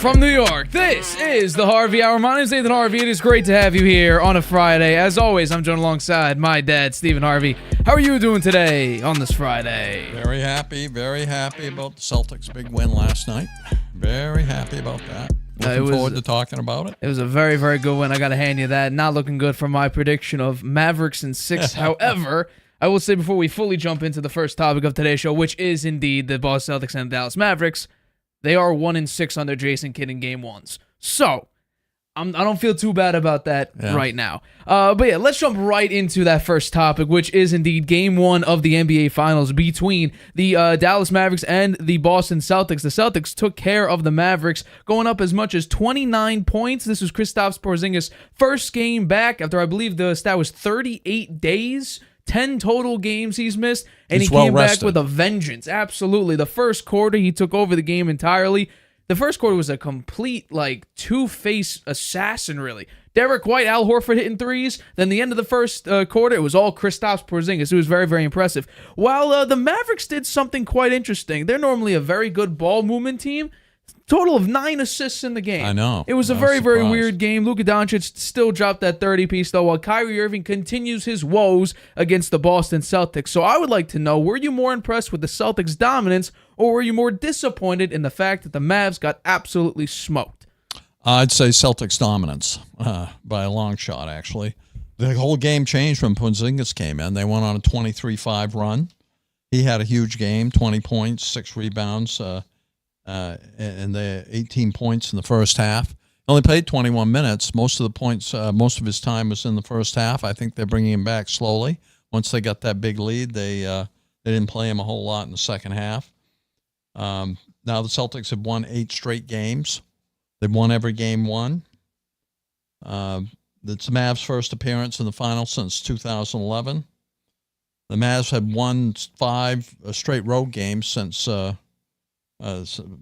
from New York, this is the Harvey Hour. My name is Stephen Harvey. It is great to have you here on a Friday. As always, I'm joined alongside my dad, Stephen Harvey. How are you doing today on this Friday? Very happy about the Celtics' big win last night. Very happy about that. Looking forward to talking about it. It was a very, very good win. I got to hand you that. Not looking good for my prediction of Mavericks in 6. However, I will say before we fully jump into the first topic of today's show, which is indeed the Boston Celtics and the Dallas Mavericks, they are 1-6 under Jason Kidd in game ones. So, I don't feel too bad about that right now. But yeah, let's jump right into that first topic, which is indeed game 1 of the NBA Finals between the Dallas Mavericks and the Boston Celtics. The Celtics took care of the Mavericks, going up as much as 29 points. This was Kristaps Porzingis' first game back after, I believe the stat was 38 days. 10 total games he's missed, and he came back with a vengeance. Absolutely. The first quarter, he took over the game entirely. The first quarter was a complete, two-face assassin, really. Derek White, Al Horford hitting threes. Then the end of the first quarter, it was all Kristaps Porzingis. It was very, very impressive. While the Mavericks did something quite interesting. They're normally a very good ball movement team. Total of 9 assists in the game. I know. It was a very, very weird game. Luka Doncic still dropped that 30-piece, though, while Kyrie Irving continues his woes against the Boston Celtics. So I would like to know, were you more impressed with the Celtics' dominance, or were you more disappointed in the fact that the Mavs got absolutely smoked? I'd say Celtics dominance by a long shot, actually. The whole game changed when Porzingis came in. They went on a 23-5 run. He had a huge game, 20 points, 6 rebounds, and they 18 points in the first half. He only played 21 minutes. Most of the points, most of his time was in the first half. I think they're bringing him back slowly. Once they got that big lead, they didn't play him a whole lot in the second half. Now the Celtics have won 8 straight games. They've won every game won. It's the Mavs' first appearance in the finals since 2011. The Mavs had won 5 straight road games since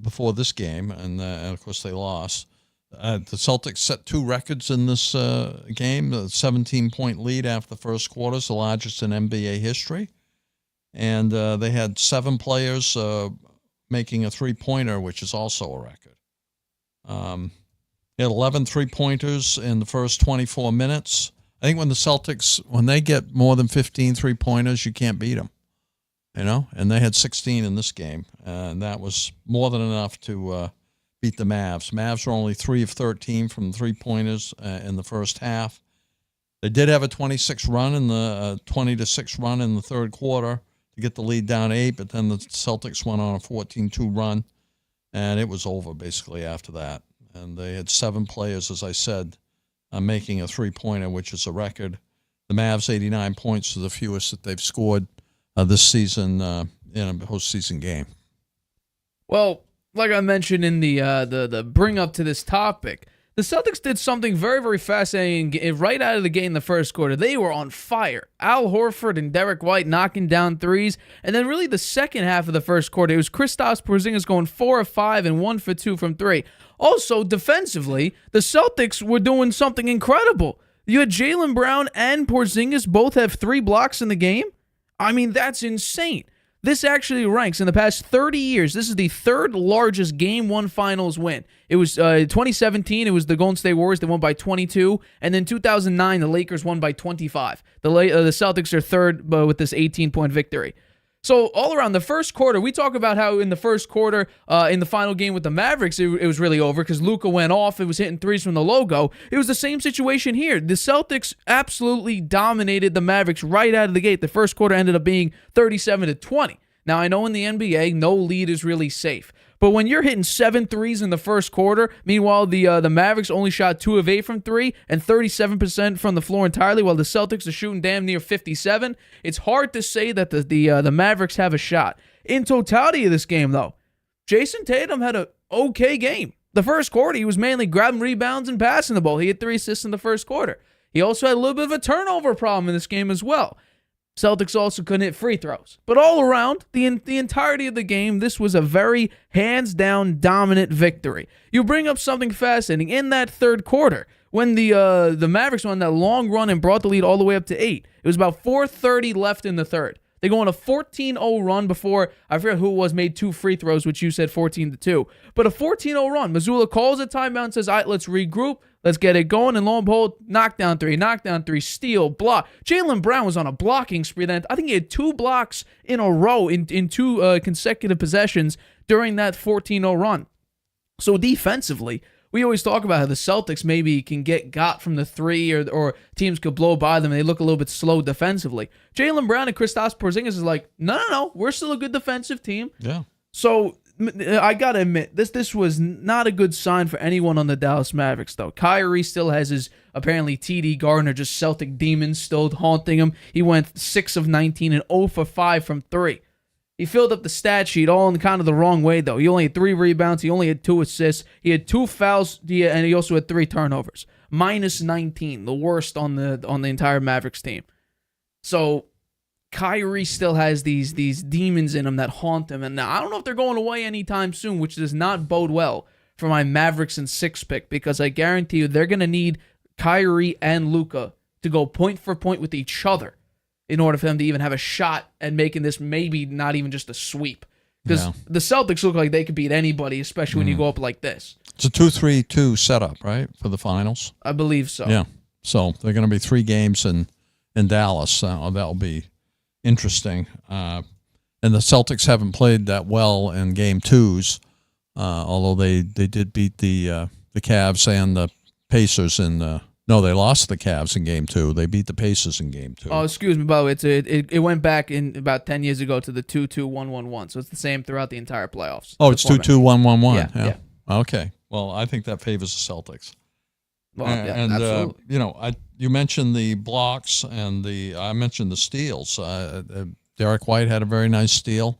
before this game, and of course they lost. The Celtics set 2 records in this game. The 17-point lead after the first quarter is the largest in NBA history. And they had 7 players making a three-pointer, which is also a record. They had 11 three-pointers in the first 24 minutes. I think when the Celtics, when they get more than 15 three-pointers, you can't beat them. And they had 16 in this game, and that was more than enough to beat the Mavs. Mavs were only 3 of 13 from three-pointers in the first half. They did have a 26 run in the 20-6 run in the third quarter to get the lead down 8, but then the Celtics went on a 14-2 run, and it was over basically after that. And they had 7 players, as I said, making a three-pointer, which is a record. The Mavs, 89 points, is the fewest that they've scored this season in a postseason game. Well, like I mentioned in the bring up to this topic, the Celtics did something very, very fascinating right out of the gate in the first quarter. They were on fire. Al Horford and Derek White knocking down threes. And then really the second half of the first quarter, it was Kristaps Porzingis going 4 of 5 and 1 for 2 from 3. Also, defensively, the Celtics were doing something incredible. You had Jaylen Brown and Porzingis both have 3 blocks in the game. I mean, that's insane. This actually ranks in the past 30 years. This is the 3rd largest Game 1 Finals win. It was 2017. It was the Golden State Warriors. They won by 22. And then 2009, the Lakers won by 25. The Celtics are 3rd with this 18-point victory. So all around the first quarter, we talk about how in the first quarter, in the final game with the Mavericks, it was really over because Luka went off. It was hitting threes from the logo. It was the same situation here. The Celtics absolutely dominated the Mavericks right out of the gate. The first quarter ended up being 37-20. Now, I know in the NBA, no lead is really safe. But when you're hitting 7 threes in the first quarter, meanwhile, the Mavericks only shot 2 of 8 from 3 and 37% from the floor entirely, while the Celtics are shooting damn near 57, it's hard to say that the Mavericks have a shot. In totality of this game, though, Jason Tatum had an okay game. The first quarter, he was mainly grabbing rebounds and passing the ball. He had 3 assists in the first quarter. He also had a little bit of a turnover problem in this game as well. Celtics also couldn't hit free throws. But all around, the entirety of the game, this was a very hands-down dominant victory. You bring up something fascinating. In that third quarter, when the Mavericks won that long run and brought the lead all the way up to 8, it was about 4:30 left in the third. They go on a 14-0 run before, I forget who it was, made 2 free throws, which you said 14-2. But a 14-0 run. Missoula calls a timeout and says, all right, let's regroup. Let's get it going. And lo and behold, knockdown three, steal, block. Jaylen Brown was on a blocking spree then. I think he had 2 blocks in a row in 2 consecutive possessions during that 14-0 run. So defensively, we always talk about how the Celtics maybe can get got from the 3 or teams could blow by them and they look a little bit slow defensively. Jaylen Brown and Kristaps Porzingis is like, no, we're still a good defensive team. Yeah. So I got to admit, this was not a good sign for anyone on the Dallas Mavericks, though. Kyrie still has his, apparently, TD Gardner, just Celtic demons still haunting him. He went 6 of 19 and 0 for 5 from 3. He filled up the stat sheet all in kind of the wrong way, though. He only had 3 rebounds. He only had 2 assists. He had 2 fouls, and he also had 3 turnovers. Minus 19, the worst on the entire Mavericks team. So Kyrie still has these demons in him that haunt him, and I don't know if they're going away anytime soon, which does not bode well for my Mavericks and 6 pick, because I guarantee you they're going to need Kyrie and Luka to go point for point with each other in order for them to even have a shot at making this maybe not even just a sweep. Because the Celtics look like they could beat anybody, especially when you go up like this. It's a 2-3-2 setup, right, for the finals? I believe so. Yeah. So they're going to be 3 games in Dallas. That'll be interesting. And the Celtics haven't played that well in game 2s, although they did beat the Cavs and the Pacers in no, they lost the Cavs in game 2. They beat the Pacers in game 2. Oh, excuse me, by the way, it went back in about 10 years ago to the 2-2-1-1-1. So it's the same throughout the entire playoffs. Oh, it's 2-2-1-1-1. Yeah. Okay. Well, I think that favors the Celtics. Well, absolutely. You mentioned the blocks and I mentioned the steals. Derek White had a very nice steal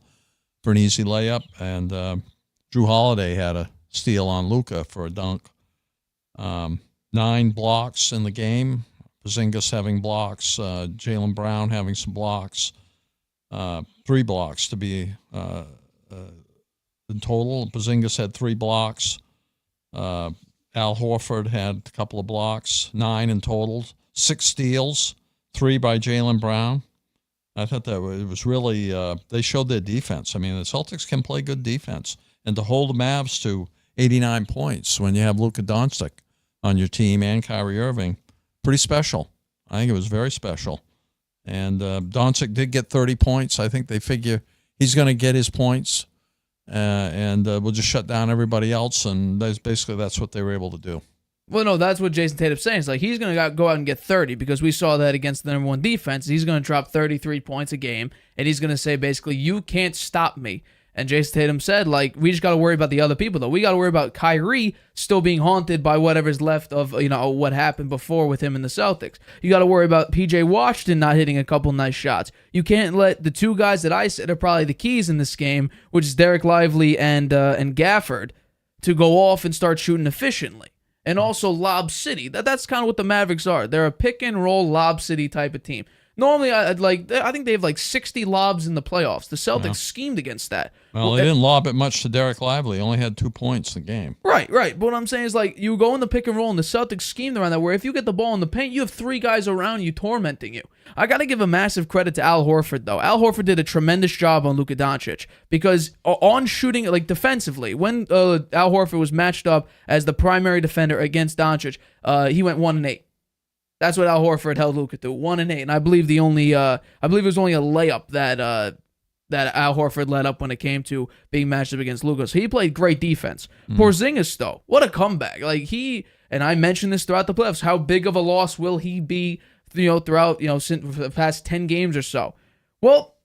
for an easy layup, and Drew Holiday had a steal on Luka for a dunk. 9 blocks in the game. Porzingis having blocks. Jaylen Brown having some blocks. 3 blocks to be in total. Porzingis had 3 blocks. Al Horford had a couple of blocks. 9 in total. 6 steals. 3 by Jaylen Brown. I thought that it was really they showed their defense. I mean, the Celtics can play good defense, and to hold the Mavs to 89 points when you have Luka Doncic on your team and Kyrie Irving, pretty special. I think it was very special. And Doncic did get 30 points. I think they figure he's going to get his points, and we'll just shut down everybody else. And that's what they were able to do. Well, no, that's what Jason Tatum's saying. It's like he's going to go out and get 30 because we saw that against the number 1 defense. He's going to drop 33 points a game, and he's going to say basically, you can't stop me. And Jason Tatum said, like, we just got to worry about the other people, though. We got to worry about Kyrie still being haunted by whatever's left of, what happened before with him and the Celtics. You got to worry about P.J. Washington not hitting a couple nice shots. You can't let the 2 guys that I said are probably the keys in this game, which is Derek Lively and Gafford, to go off and start shooting efficiently. And also Lob City. That's kind of what the Mavericks are. They're a pick-and-roll Lob City type of team. Normally, I think they have like 60 lobs in the playoffs. The Celtics schemed against that. Well, they didn't lob it much to Derek Lively. He only had 2 points in the game. Right. But what I'm saying is, like, you go in the pick and roll, and the Celtics schemed around that, where if you get the ball in the paint, you have 3 guys around you tormenting you. I got to give a massive credit to Al Horford, though. Al Horford did a tremendous job on Luka Doncic because on shooting, like, defensively, when Al Horford was matched up as the primary defender against Doncic, he went 1-8. That's what Al Horford held Luka to, 1-8, and I believe it was only a layup that Al Horford led up when it came to being matched up against Luka. So he played great defense. Porzingis, though, what a comeback! Like and I mentioned this throughout the playoffs. How big of a loss will he be? Throughout since the past 10 games or so. Well,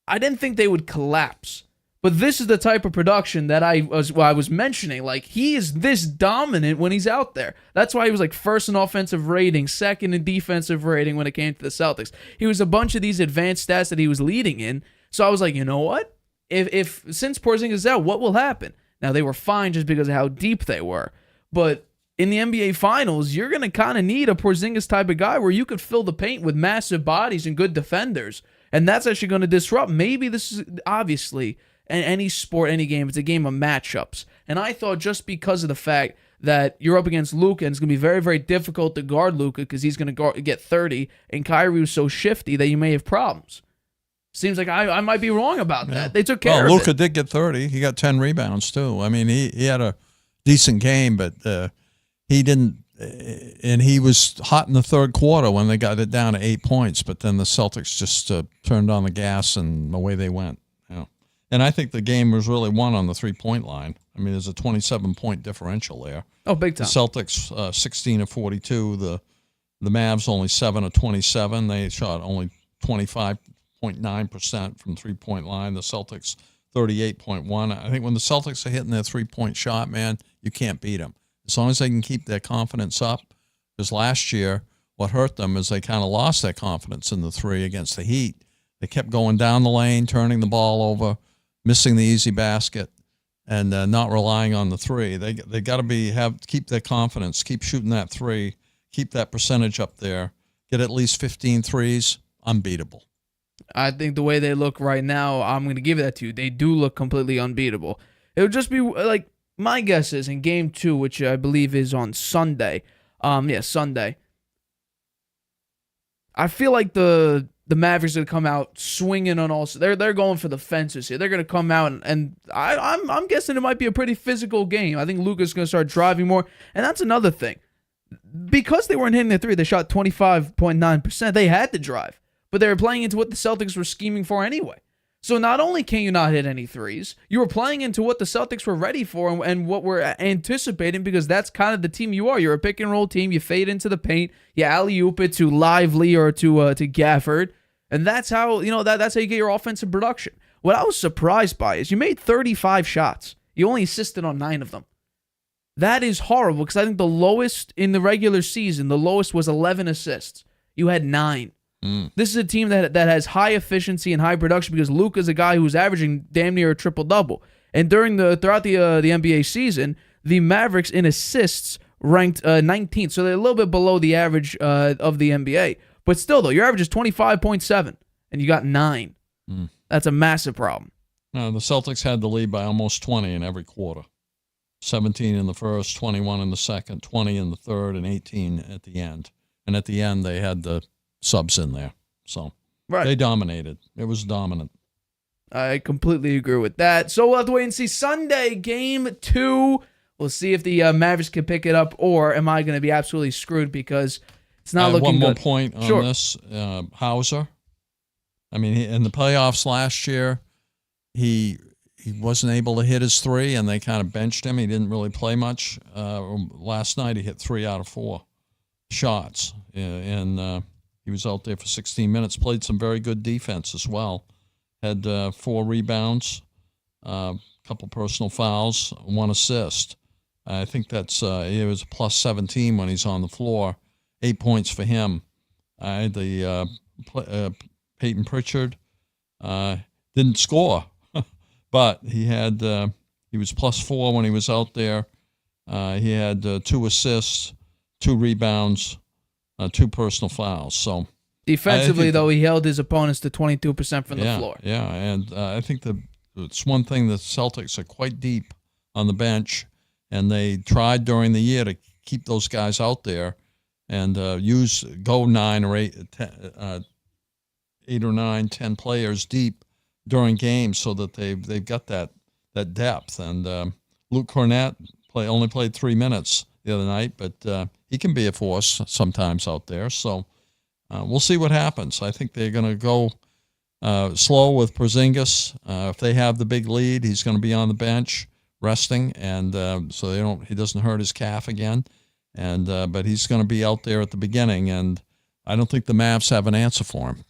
I didn't think they would collapse. But this is the type of production that I was mentioning. Like, he is this dominant when he's out there. That's why he was like first in offensive rating, second in defensive rating when it came to the Celtics. He was a bunch of these advanced stats that he was leading in. So I was like, you know what? If since Porzingis is out, what will happen? Now, they were fine just because of how deep they were. But in the NBA Finals, you're going to kind of need a Porzingis type of guy where you could fill the paint with massive bodies and good defenders. And that's actually going to disrupt. Maybe this is obviously... And any sport, any game, it's a game of matchups. And I thought just because of the fact that you're up against Luka, and it's going to be very, very difficult to guard Luka because he's going to get 30, and Kyrie was so shifty that you may have problems. Seems like I might be wrong about that. They took care well, of Luka it. did get 30. He got 10 rebounds, too. I mean, he had a decent game, but he didn't – and he was hot in the third quarter when they got it down to 8 points, but then the Celtics just turned on the gas and away they went. And I think the game was really won on the three-point line. I mean, there's a 27-point differential there. Oh, big time. The Celtics 16 of 42. The Mavs only 7 of 27. They shot only 25.9% from three-point line. The Celtics 38.1. I think when the Celtics are hitting their three-point shot, man, you can't beat them. As long as they can keep their confidence up. Because last year, what hurt them is they kind of lost their confidence in the three against the Heat. They kept going down the lane, turning the ball over, missing the easy basket, and not relying on the three. They got to keep their confidence, keep shooting that three, keep that percentage up there, get at least 15 threes, unbeatable. I think the way they look right now, I'm going to give that to you. They do look completely unbeatable. It would just be like my guess is in Game 2, which I believe is on Sunday. Sunday. I feel like the Mavericks are going to come out swinging on all. They're going for the fences here. They're going to come out and I'm guessing it might be a pretty physical game. I think Luka's going to start driving more, and that's another thing. Because they weren't hitting their three, they shot 25.9%. They had to drive, but they were playing into what the Celtics were scheming for anyway. So not only can you not hit any threes, you were playing into what the Celtics were ready for and what we're anticipating, because that's kind of the team you are. You're a pick and roll team. You fade into the paint. You alley-oop it to Lively or to Gafford. And that's how, that's how you get your offensive production. What I was surprised by is you made 35 shots. You only assisted on 9 of them. That is horrible, because I think the lowest in the regular season, the lowest was 11 assists. You had 9. This is a team that has high efficiency and high production, because Luka's a guy who's averaging damn near a triple-double. And throughout the NBA season, the Mavericks in assists ranked 19th, so they're a little bit below the average of the NBA. But still, though, your average is 25.7, and you got 9. That's a massive problem. No, the Celtics had the lead by almost 20 in every quarter. 17 in the first, 21 in the second, 20 in the third, and 18 at the end. And at the end, they had the subs in there. So They dominated. It was dominant. I completely agree with that. So we'll have to wait and see. Sunday, Game 2. We'll see if the Mavericks can pick it up, or am I going to be absolutely screwed because it's not looking good. One more point on this. Hauser. I mean, in the playoffs last year, he wasn't able to hit his three, and they kind of benched him. He didn't really play much. Last night, he hit 3 out of 4 shots, and he was out there for 16 minutes, played some very good defense as well. Had 4 rebounds, a couple personal fouls, 1 assist. I think it was a plus 17 when he's on the floor. 8 points for him. Peyton Pritchard didn't score, but he was plus 4 when he was out there. He had 2 assists, 2 rebounds, 2 personal fouls. So defensively, though, he held his opponents to 22% from the floor. Yeah, and I think it's one thing the Celtics are quite deep on the bench, and they tried during the year to keep those guys out there and go 9 or 8 or 9, 10 players deep during games so that they've got that depth. And Luke Cornett only played 3 minutes the other night, but he can be a force sometimes out there. So we'll see what happens. I think they're going to go slow with Porzingis. If they have the big lead, he's going to be on the bench resting, and so he doesn't hurt his calf again. And but he's going to be out there at the beginning, and I don't think the Mavs have an answer for him.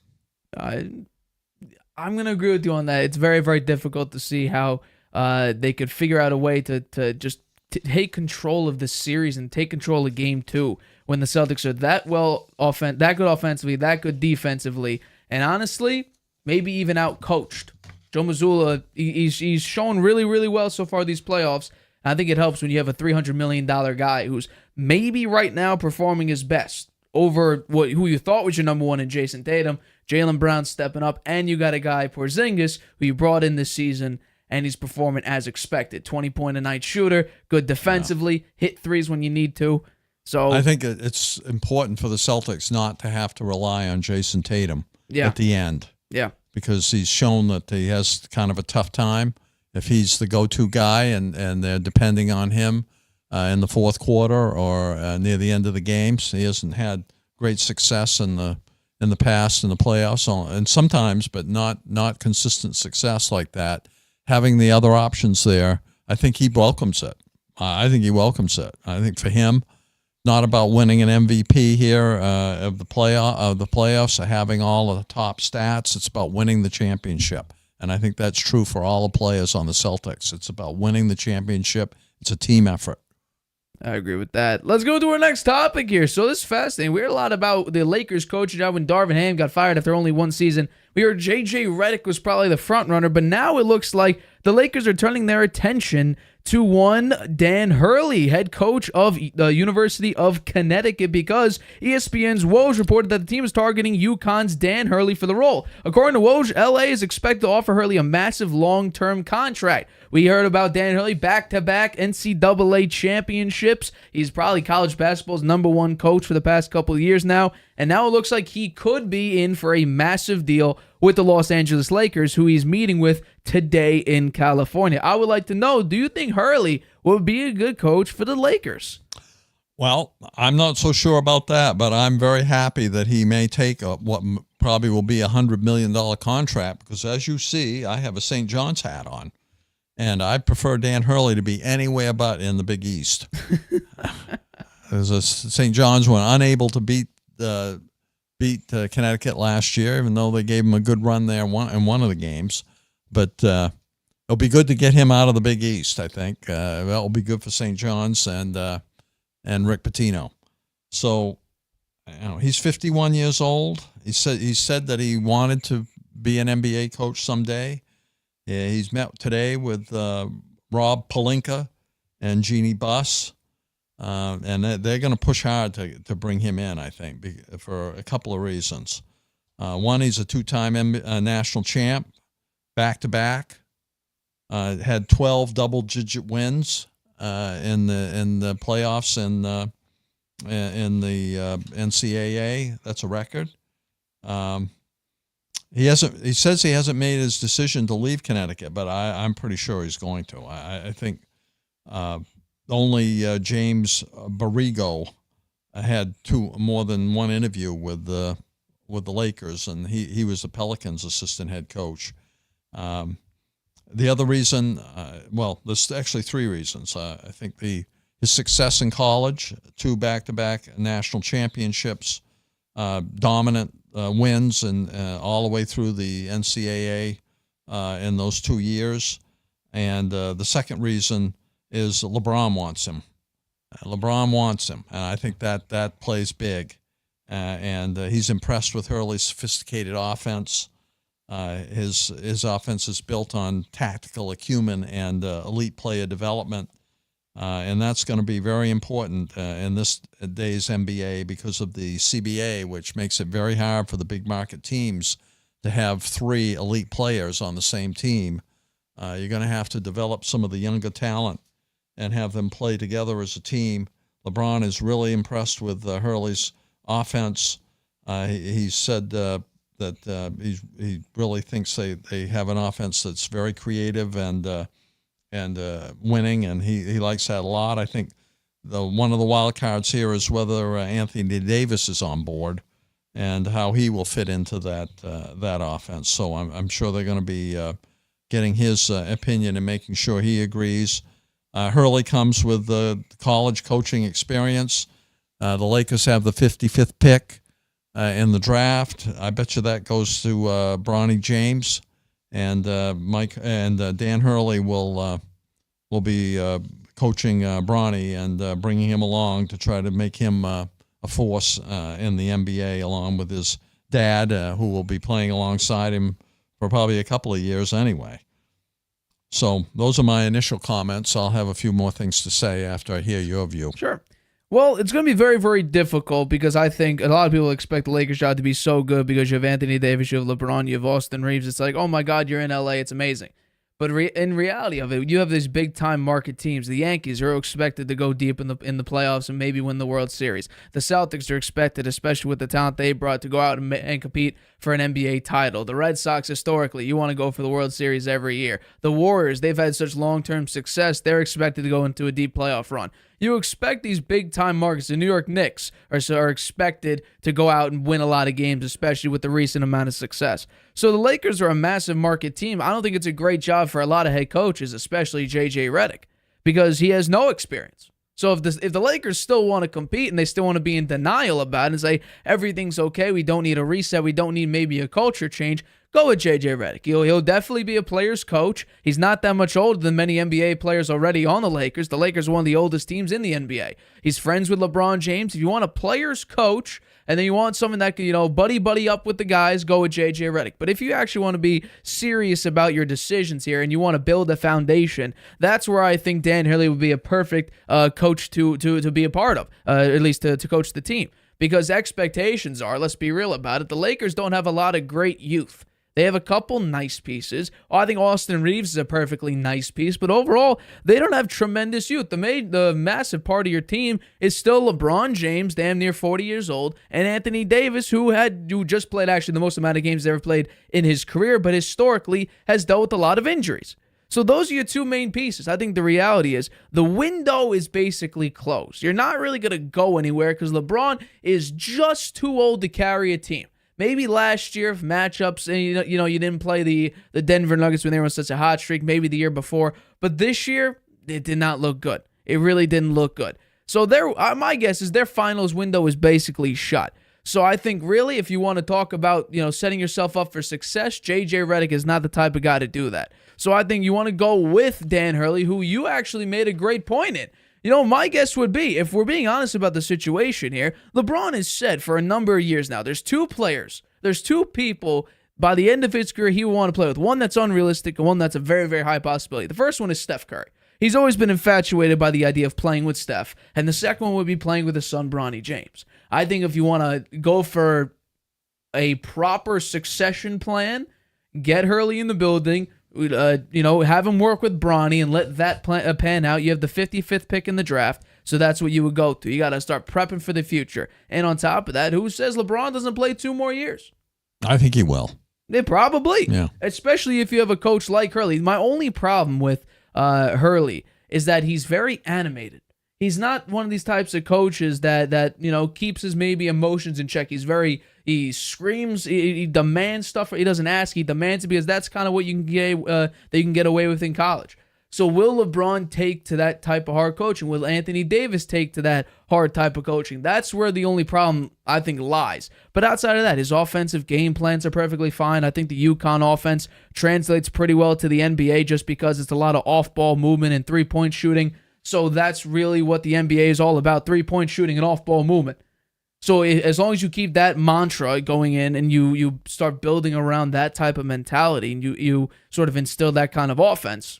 I'm going to agree with you on that. It's very, very difficult to see how they could figure out a way to just take control of this series and take control of Game 2 when the Celtics are that good offensively, that good defensively, and honestly, maybe even out-coached. Joe Mazzulla, he's shown really, really well so far these playoffs. I think it helps when you have a $300 million guy who's maybe right now performing his best over who you thought was your number one in Jason Tatum. Jaylen Brown stepping up, and you got a guy, Porzingis, who you brought in this season, and he's performing as expected. 20-point-a-night shooter, good defensively, hit threes when you need to. So I think it's important for the Celtics not to have to rely on Jason Tatum at the end. Yeah. because he's shown that he has kind of a tough time if he's the go-to guy and they're depending on him in the fourth quarter or near the end of the games. He hasn't had great success in the past in the playoffs, and sometimes, but not consistent success like that. Having the other options there, I think he welcomes it. I think for him, not about winning an MVP here of the playoffs or having all of the top stats. It's about winning the championship, and I think that's true for all the players on the Celtics. It's about winning the championship. It's a team effort. I agree with that. Let's go to our next topic here. So this is fascinating. We heard a lot about the Lakers coaching job when Darvin Ham got fired after only one season. We heard J.J. Redick was probably the front runner, but now it looks like the Lakers are turning their attention to one Dan Hurley, head coach of the University of Connecticut, because ESPN's Woj reported that the team is targeting UConn's Dan Hurley for the role. According to Woj, LA is expected to offer Hurley a massive long-term contract. We heard about Dan Hurley back-to-back NCAA championships. He's probably college basketball's #1 coach for the past couple of years now, and now it looks like he could be in for a massive deal with the Los Angeles Lakers, who he's meeting with today in California. I would like to know, do you think Hurley would be a good coach for the Lakers? Well, I'm not so sure about that, but I'm very happy that he may take what probably will be $100 million contract, because as you see, I have a St. John's hat on, and I prefer Dan Hurley to be anywhere but in the Big East. St. John's were unable to beat Connecticut last year, even though they gave him a good run there in one of the games. But it'll be good to get him out of the Big East, I think. That will be good for St. John's and Rick Pitino. So, he's 51 years old. He said that he wanted to be an NBA coach someday. Yeah, he's met today with Rob Pelinka and Jeannie Buss. And they're going to push hard to bring him in, I think, for a couple of reasons. One, he's a two-time national champ, back-to-back. Had 12 double-digit wins in the playoffs and in the NCAA. That's a record. He says he hasn't made his decision to leave Connecticut, but I'm pretty sure he's going to. I think. Only James Borrego had more than one interview with the Lakers, and he was the Pelicans' assistant head coach. The other reason, there's actually three reasons. I think his success in college, 2 back-to-back national championships, dominant wins, and all the way through the NCAA in those 2 years. And the second reason is LeBron wants him. LeBron wants him, and I think that plays big. And he's impressed with Hurley's sophisticated offense. His offense is built on tactical acumen and elite player development, and that's going to be very important in this day's NBA because of the CBA, which makes it very hard for the big market teams to have 3 elite players on the same team. You're going to have to develop some of the younger talent and have them play together as a team. LeBron is really impressed with Hurley's offense. He said that he really thinks they have an offense that's very creative and winning, and he likes that a lot. I think one of the wild cards here is whether Anthony Davis is on board and how he will fit into that offense. So I'm sure they're going to be getting his opinion and making sure he agrees. Hurley comes with the college coaching experience. The Lakers have the 55th pick in the draft. I bet you that goes to Bronny James, and Dan Hurley will be coaching Bronny and bringing him along to try to make him a force in the NBA, along with his dad, who will be playing alongside him for probably a couple of years anyway. So those are my initial comments. I'll have a few more things to say after I hear your view. Sure. Well, it's going to be very, very difficult because I think a lot of people expect the Lakers job to be so good because you have Anthony Davis, you have LeBron, you have Austin Reeves. It's like, oh my God, you're in LA. It's amazing. But in reality of it, you have these big-time market teams. The Yankees are expected to go deep in the playoffs and maybe win the World Series. The Celtics are expected, especially with the talent they brought, to go out and compete for an NBA title. The Red Sox, historically, you want to go for the World Series every year. The Warriors, they've had such long-term success, they're expected to go into a deep playoff run. You expect these big-time markets. The New York Knicks are expected to go out and win a lot of games, especially with the recent amount of success. So the Lakers are a massive market team. I don't think it's a great job for a lot of head coaches, especially J.J. Redick, because he has no experience. So if the Lakers still want to compete and they still want to be in denial about it and say everything's okay, we don't need a reset, we don't need maybe a culture change, go with J.J. Redick. He'll definitely be a player's coach. He's not that much older than many NBA players already on the Lakers. The Lakers are one of the oldest teams in the NBA. He's friends with LeBron James. If you want a player's coach and then you want someone that can, buddy up with the guys, go with J.J. Redick. But if you actually want to be serious about your decisions here and you want to build a foundation, that's where I think Dan Hurley would be a perfect coach to be a part of, at least to coach the team. Because expectations are, let's be real about it, the Lakers don't have a lot of great youth. They have a couple nice pieces. I think Austin Reeves is a perfectly nice piece, but overall, they don't have tremendous youth. The massive part of your team is still LeBron James, damn near 40 years old, and Anthony Davis, who just played actually the most amount of games he's ever played in his career, but historically has dealt with a lot of injuries. So those are your two main pieces. I think the reality is the window is basically closed. You're not really going to go anywhere because LeBron is just too old to carry a team. Maybe last year, matchups, and you didn't play the Denver Nuggets when they were on such a hot streak, maybe the year before. But this year, it did not look good. It really didn't look good. So my guess is their finals window is basically shut. So I think really if you want to talk about setting yourself up for success, J.J. Redick is not the type of guy to do that. So I think you want to go with Dan Hurley, who you actually made a great point in. My guess would be, if we're being honest about the situation here, LeBron has said for a number of years now, there's two people by the end of his career he will want to play with. One that's unrealistic and one that's a very, very high possibility. The first one is Steph Curry. He's always been infatuated by the idea of playing with Steph. And the second one would be playing with his son, Bronny James. I think if you want to go for a proper succession plan, get Hurley in the building, have him work with Bronny and let that pan out. You have the 55th pick in the draft, so that's what you would go to. You got to start prepping for the future. And on top of that, who says LeBron doesn't play 2 more years? I think he will. They probably. Yeah. Especially if you have a coach like Hurley. My only problem with Hurley is that he's very animated. He's not one of these types of coaches that keeps his maybe emotions in check. He screams, he demands stuff. He doesn't ask, he demands it because that's kind of what you can get away with in college. So will LeBron take to that type of hard coaching? Will Anthony Davis take to that hard type of coaching? That's where the only problem, I think, lies. But outside of that, his offensive game plans are perfectly fine. I think the UConn offense translates pretty well to the NBA just because it's a lot of off-ball movement and three-point shooting. So that's really what the NBA is all about, three-point shooting and off-ball movement. So as long as you keep that mantra going in and you start building around that type of mentality and you sort of instill that kind of offense,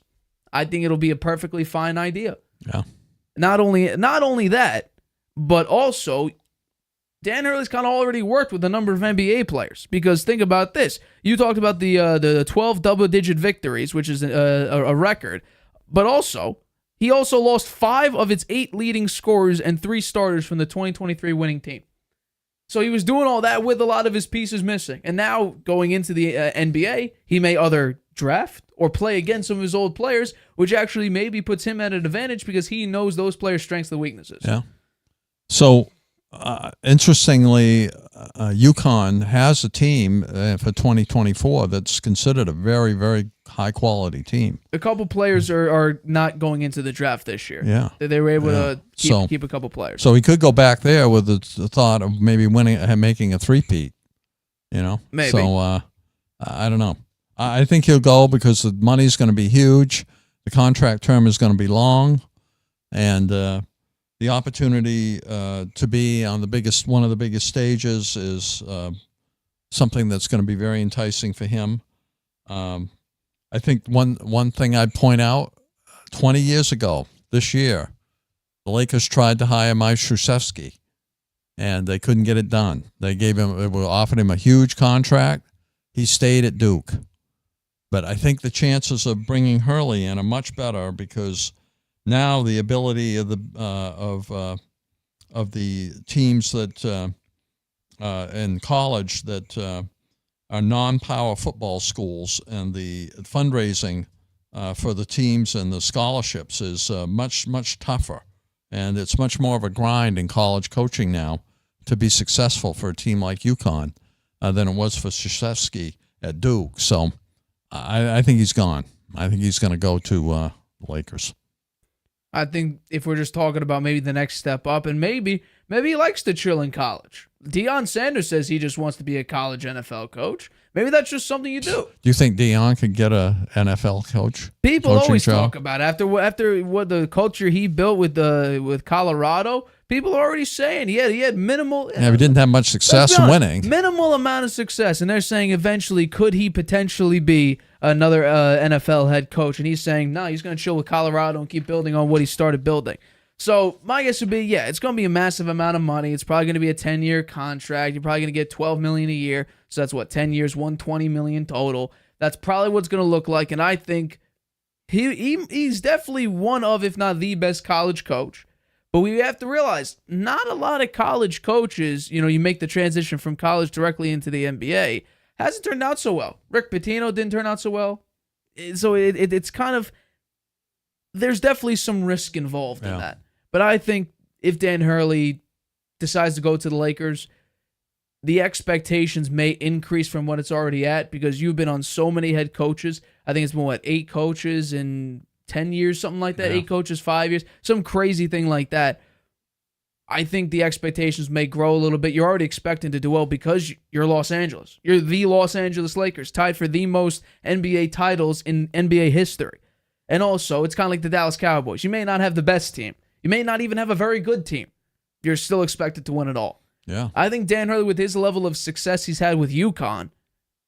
I think it'll be a perfectly fine idea. Yeah. Not only that, but also Dan Hurley's kind of already worked with a number of NBA players. Because think about this. You talked about the 12 double-digit victories, which is a record. But also, he also lost 5 of its 8 leading scorers and 3 starters from the 2023 winning team. So he was doing all that with a lot of his pieces missing. And now, going into the NBA, he may either draft or play against some of his old players, which actually maybe puts him at an advantage because he knows those players' strengths and weaknesses. Yeah. So, interestingly, UConn has a team for 2024 that's considered a very, very high-quality team. A couple players are not going into the draft this year. Yeah. They were able to keep a couple players. So he could go back there with the thought of maybe making a three-peat, Maybe. So, I don't know. I think he'll go because the money's going to be huge. The contract term is going to be long. And the opportunity to be on one of the biggest stages is something that's going to be very enticing for him. I think one thing I'd point out, 20 years ago, this year, the Lakers tried to hire Mike Krzyzewski, and they couldn't get it done. They offered him a huge contract. He stayed at Duke. But I think the chances of bringing Hurley in are much better because now the ability of the teams that in college that are non-power football schools and the fundraising for the teams and the scholarships is much tougher, and it's much more of a grind in college coaching now to be successful for a team like UConn than it was for Krzyzewski at Duke. So I think he's gone. I think he's going to go to the Lakers. I think if we're just talking about maybe the next step up, and maybe he likes to chill in college. Deion Sanders says he just wants to be a college NFL coach. Maybe that's just something you do. Do you think Deion could get a NFL coach? People always talk about it. After what the culture he built with Colorado. People are already saying he had minimal. Yeah, he didn't have much success winning. Minimal amount of success, and they're saying eventually could he potentially be another NFL head coach? And he's saying no, he's going to chill with Colorado and keep building on what he started building. So my guess would be, yeah, it's going to be a massive amount of money. It's probably going to be a 10-year contract. You're probably going to get $12 million a year. So that's what, 10 years, $120 million total. That's probably what it's going to look like. And I think he's definitely one of, if not the best college coach. But we have to realize, not a lot of college coaches, you make the transition from college directly into the NBA, hasn't turned out so well. Rick Pitino didn't turn out so well. So it's kind of, there's definitely some risk involved in that. But I think if Dan Hurley decides to go to the Lakers, the expectations may increase from what it's already at because you've been on so many head coaches. I think it's been, 8 coaches in 10 years, something like that. Yeah. 8 coaches, 5 years, some crazy thing like that. I think the expectations may grow a little bit. You're already expecting to do well because you're Los Angeles. You're the Los Angeles Lakers, tied for the most NBA titles in NBA history. And also, it's kind of like the Dallas Cowboys. You may not have the best team. You may not even have a very good team. You're still expected to win it all. Yeah. I think Dan Hurley, with his level of success he's had with UConn,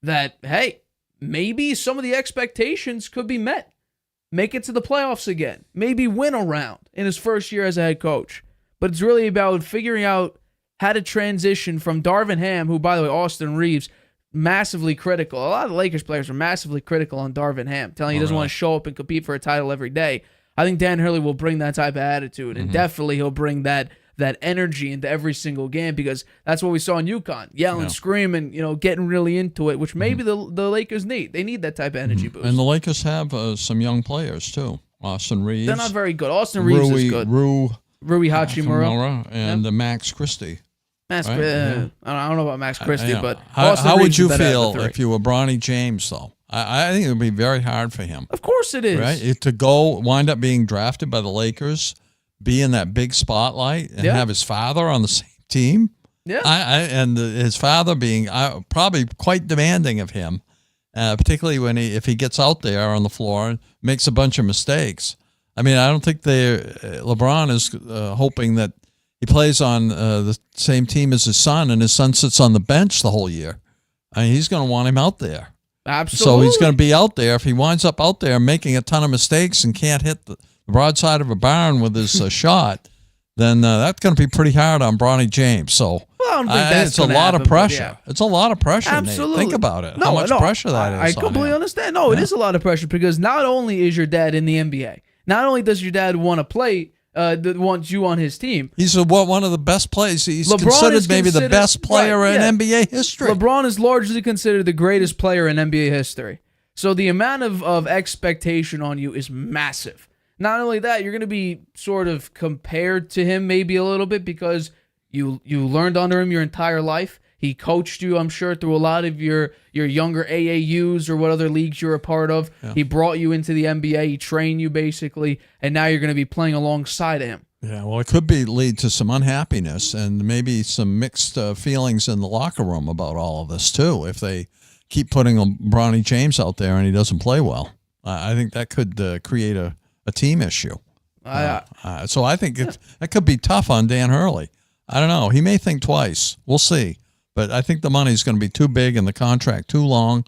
that, hey, maybe some of the expectations could be met. Make it to the playoffs again. Maybe win a round in his first year as a head coach. But it's really about figuring out how to transition from Darvin Ham, who, by the way, Austin Reeves, massively critical. A lot of the Lakers players are massively critical on Darvin Ham, telling he doesn't want to show up and compete for a title every day. I think Dan Hurley will bring that type of attitude, and definitely he'll bring that energy into every single game because that's what we saw in UConn, yelling, screaming, getting really into it, which maybe the Lakers need. They need that type of energy boost. And the Lakers have some young players too. Austin Reeves. They're not very good. Austin Reeves is good. Rui Hachimura and Max Christie. I don't know about Max Christie, but how would you feel if you were Bronny James, though? I think it would be very hard for him. Of course it is. Right? To wind up being drafted by the Lakers, be in that big spotlight, and have his father on the same team. Yeah. And his father being probably quite demanding of him, particularly if he gets out there on the floor and makes a bunch of mistakes. I mean, I don't think LeBron is hoping that he plays on the same team as his son, and his son sits on the bench the whole year. I mean, he's going to want him out there. Absolutely. So he's going to be out there. If he winds up out there making a ton of mistakes and can't hit the broadside of a barn with his shot, then that's going to be pretty hard on Bronny James. So it's a lot of pressure. It's a lot of pressure. Absolutely. Nate. Think about it. How much pressure that is. I completely understand. No, it is a lot of pressure because not only is your dad in the NBA, not only does your dad want to play, wants you on his team. He's one of the best players. He's considered maybe the best player in NBA history. LeBron is largely considered the greatest player in NBA history. So the amount of expectation on you is massive. Not only that, you're going to be sort of compared to him maybe a little bit because you learned under him your entire life. He coached you, I'm sure, through a lot of your younger AAUs or what other leagues you're a part of. Yeah. He brought you into the NBA. He trained you, basically, and now you're going to be playing alongside of him. Yeah, well, it could lead to some unhappiness and maybe some mixed feelings in the locker room about all of this, too, if they keep putting Bronny James out there and he doesn't play well. I think that could create a team issue. So I think that could be tough on Dan Hurley. I don't know. He may think twice. We'll see. But I think the money's going to be too big and the contract too long.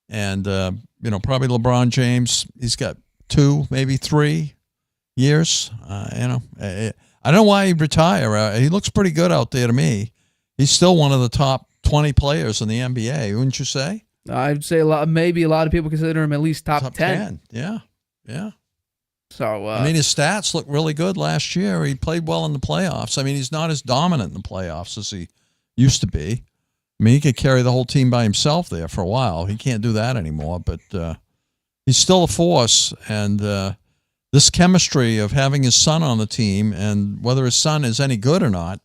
And, probably LeBron James, he's got 2, maybe 3 years. I don't know why he'd retire. He looks pretty good out there to me. He's still one of the top 20 players in the NBA, wouldn't you say? I'd say maybe a lot of people consider him at least top 10. Yeah. So I mean, his stats look really good last year. He played well in the playoffs. I mean, he's not as dominant in the playoffs as he used to be. I mean, he could carry the whole team by himself there for a while. He can't do that anymore, but he's still a force. And this chemistry of having his son on the team, and whether his son is any good or not,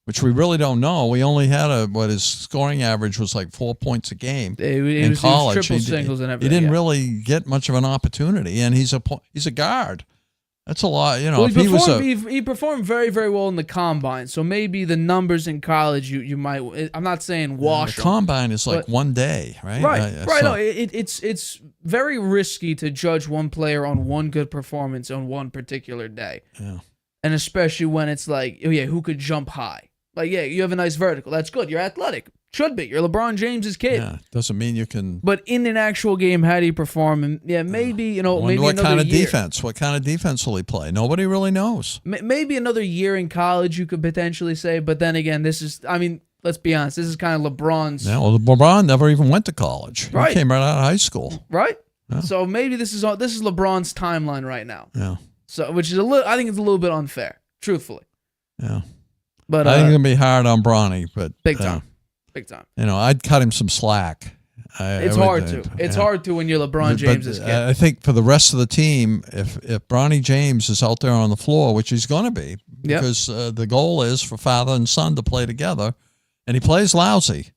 which we really don't know. We only had what his scoring average was like 4 points a game in college. He was triple singles and everything. He didn't really get much of an opportunity, and he's a guard. That's a lot, you know. Well, he performed very, very well in the combine. So maybe the numbers in college, you might. I'm not saying wash. The combine is like one day, right? Right. No, it's very risky to judge one player on one good performance on one particular day. Yeah. And especially when it's like, who could jump high? Like, you have a nice vertical. That's good. You're athletic. Should be. You're LeBron James's kid. Yeah, doesn't mean you can. But in an actual game, how do you perform? And maybe maybe what another kind of year. defense? What kind of defense will he play? Nobody really knows. Maybe another year in college, you could potentially say. But then again, let's be honest. This is kind of LeBron's. Yeah, well, LeBron never even went to college. Right. He came right out of high school. Right. Yeah. So maybe this is LeBron's timeline right now. Yeah. So which is I think it's a little bit unfair, truthfully. Yeah. But I think it's gonna be hard on Bronny, but big time. Big time. I'd cut him some slack. It's hard to. It's hard to when you're LeBron James's kid. I think for the rest of the team, if Bronny James is out there on the floor, which he's going to be, because the goal is for father and son to play together, and he plays lousy,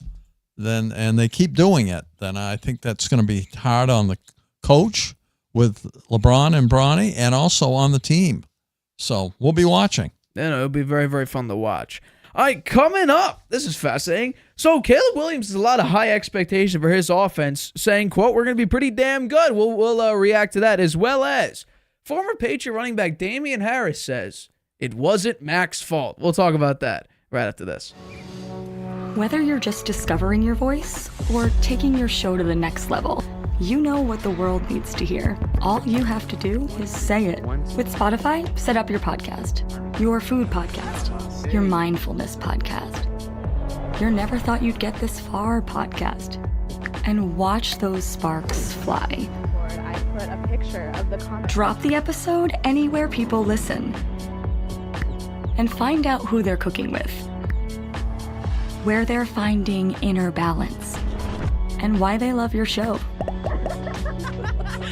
and they keep doing it, then I think that's going to be hard on the coach with LeBron and Bronny, and also on the team. So we'll be watching. It'll be very, very fun to watch. All right, coming up, this is fascinating. So Caleb Williams has a lot of high expectation for his offense, saying, quote, we're going to be pretty damn good. We'll react to that, as well as former Patriot running back Damien Harris says it wasn't Mac's fault. We'll talk about that right after this. Whether you're just discovering your voice or taking your show to the next level, you know what the world needs to hear. All you have to do is say it. With Spotify, set up your podcast. Your food podcast. Your mindfulness podcast. Your never thought you'd get this far podcast. And watch those sparks fly. I put a picture of the comment. Drop the episode anywhere people listen. And find out who they're cooking with. Where they're finding inner balance. And why they love your show.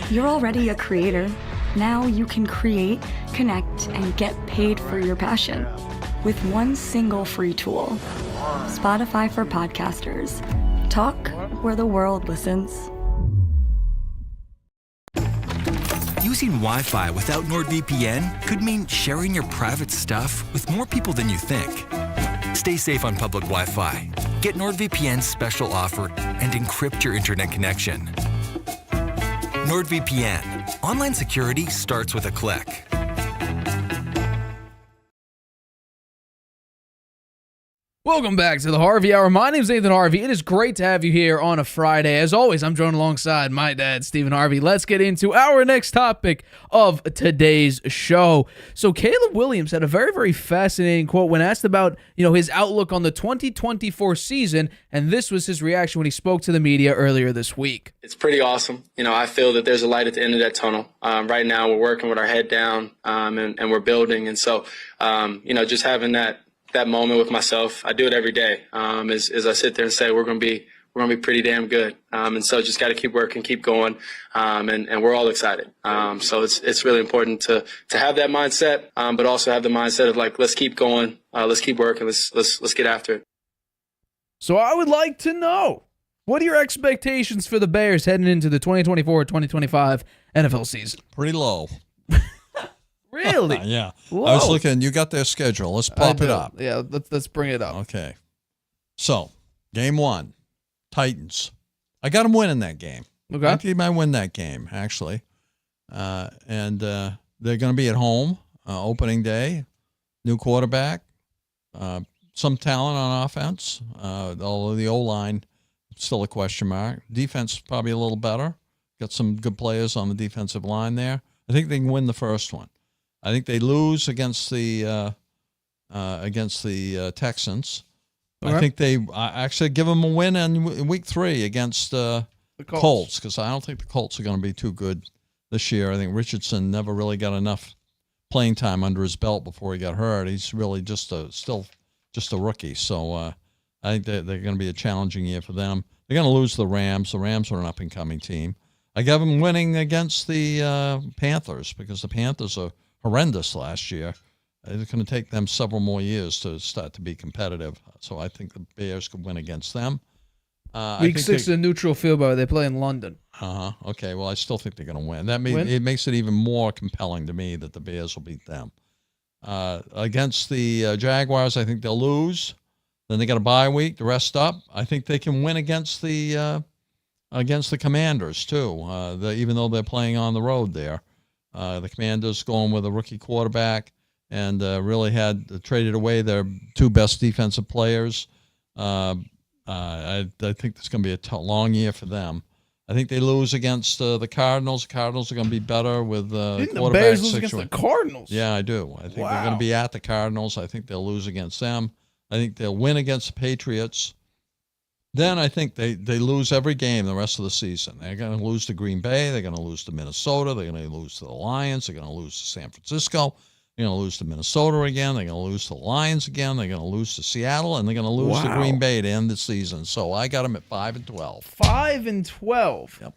You're already a creator. Now you can create, connect, and get paid for your passion with one single free tool. Spotify for podcasters. Talk where the world listens. Using Wi-Fi without NordVPN could mean sharing your private stuff with more people than you think. Stay safe on public Wi-Fi. Get NordVPN's special offer and encrypt your internet connection. NordVPN. Online security starts with a click. Welcome back to the Harvey Hour. My name is Nathan Harvey. It is great to have you here on a Friday. As always, I'm joined alongside my dad, Stephen Harvey. Let's get into our next topic of today's show. So Caleb Williams had a very, very fascinating quote when asked about, his outlook on the 2024 season, and this was his reaction when he spoke to the media earlier this week. It's pretty awesome. I feel that there's a light at the end of that tunnel. Right now, we're working with our head down, and we're building. And so, just having that moment with myself, I do it every day. As I sit there and say, we're going to be pretty damn good. And so just got to keep working, keep going. And we're all excited. So it's really important to have that mindset, but also have the mindset of like, let's keep going. Let's keep working. Let's get after it. So I would like to know, what are your expectations for the Bears heading into the 2024-2025 NFL season? Pretty low. Really? Yeah. Whoa. I was looking. You got their schedule. Let's pop it up. Yeah, let's bring it up. Okay. So, game 1, Titans. I got them winning that game. Okay. I think I might win that game, actually. And they're going to be at home, opening day. New quarterback. Some talent on offense. Although the O-line, still a question mark. Defense probably a little better. Got some good players on the defensive line there. I think they can win the first one. I think they lose against the Texans. Okay. I think they actually give them a win in week 3 against The Colts, because I don't think the Colts are going to be too good this year. I think Richardson never really got enough playing time under his belt before he got hurt. He's really still just a rookie. So I think they're going to be a challenging year for them. They're going to lose to the Rams. The Rams are an up-and-coming team. I got them winning against the Panthers because the Panthers are horrendous last year. It's going to take them several more years to start to be competitive. So I think the Bears could win against them. Week 6 in neutral field, but they play in London. Okay, well, I still think they're going to win. It makes it even more compelling to me that the Bears will beat them. Against the Jaguars, I think they'll lose. Then they got a bye week to rest up. I think they can win against the Commanders too. Even though they're playing on the road there, the Commanders going with a rookie quarterback and really had traded away their two best defensive players. I think it's going to be a long year for them. I think they lose against the Cardinals. The Cardinals are going to be better with Didn't quarterback the Bears lose situation. against the Cardinals? Yeah, I do. I think they're going to be at the Cardinals. I think they'll lose against them. I think they'll win against the Patriots. Then I think they lose every game the rest of the season. They're going to lose to Green Bay. They're going to lose to Minnesota. They're going to lose to the Lions. They're going to lose to San Francisco. They're going to lose to Minnesota again. They're going to lose to the Lions again. They're going to lose to Seattle, and they're going to lose to Green Bay to end the season. So I got them at 5-12. 5-12. Yep.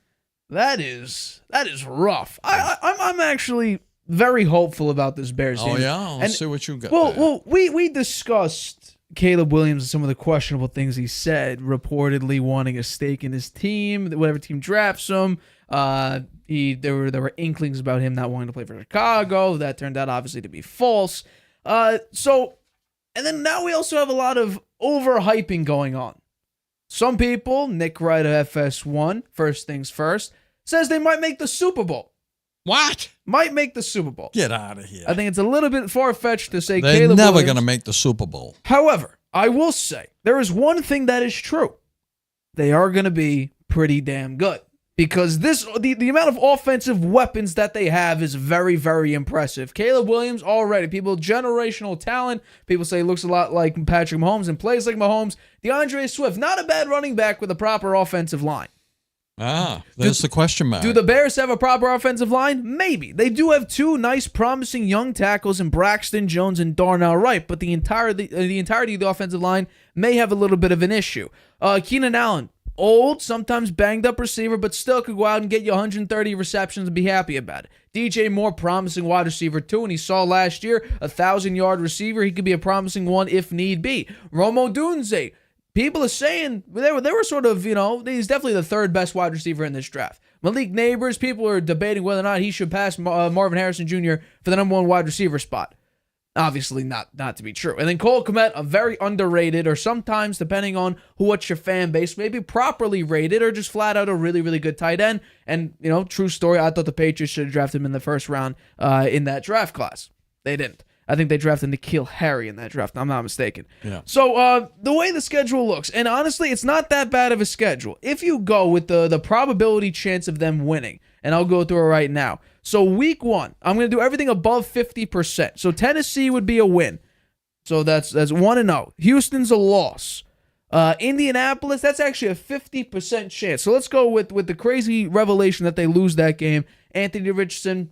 That is rough. I'm actually very hopeful about this Bears team. Oh yeah, let's see what you got. Well, we discussed Caleb Williams and some of the questionable things he said, reportedly wanting a stake in his team, whatever team drafts him. There were inklings about him not wanting to play for Chicago. That turned out obviously to be false. And then now we also have a lot of overhyping going on. Some people, Nick Wright of FS1, first things first, says they might make the Super Bowl. What? Might make the Super Bowl. Get out of here. I think it's a little bit far-fetched to say they're Caleb never Williams. going to make the Super Bowl. However, I will say there is one thing that is true. They are going to be pretty damn good. Because the amount of offensive weapons that they have is very, very impressive. Caleb Williams already, generational talent. People say he looks a lot like Patrick Mahomes and plays like Mahomes. DeAndre Swift, not a bad running back with a proper offensive line. There's the question mark. Do the Bears have a proper offensive line? Maybe. They do have two nice, promising young tackles in Braxton Jones and Darnell Wright, but the entirety of the offensive line may have a little bit of an issue. Keenan Allen, old, sometimes banged up receiver, but still could go out and get you 130 receptions and be happy about it. DJ Moore, promising wide receiver too, and he saw last year 1,000-yard receiver. He could be a promising one if need be. Romo Dunze, people are saying they were sort of, he's definitely the third best wide receiver in this draft. Malik Neighbors, people are debating whether or not he should pass Marvin Harrison Jr. for the number one wide receiver spot. Obviously not to be true. And then Cole Kmet, a very underrated, or sometimes, depending on what's your fan base, maybe properly rated or just flat out a really, really good tight end. And, true story, I thought the Patriots should have drafted him in the first round in that draft class. They didn't. I think they drafted N'Keal Harry in that draft. I'm not mistaken. Yeah. So the way the schedule looks, and honestly, it's not that bad of a schedule. If you go with the probability chance of them winning, and I'll go through it right now. So week 1, I'm going to do everything above 50%. So Tennessee would be a win. So that's 1-0. Houston's a loss. Indianapolis, that's actually a 50% chance. So let's go with the crazy revelation that they lose that game. Anthony Richardson,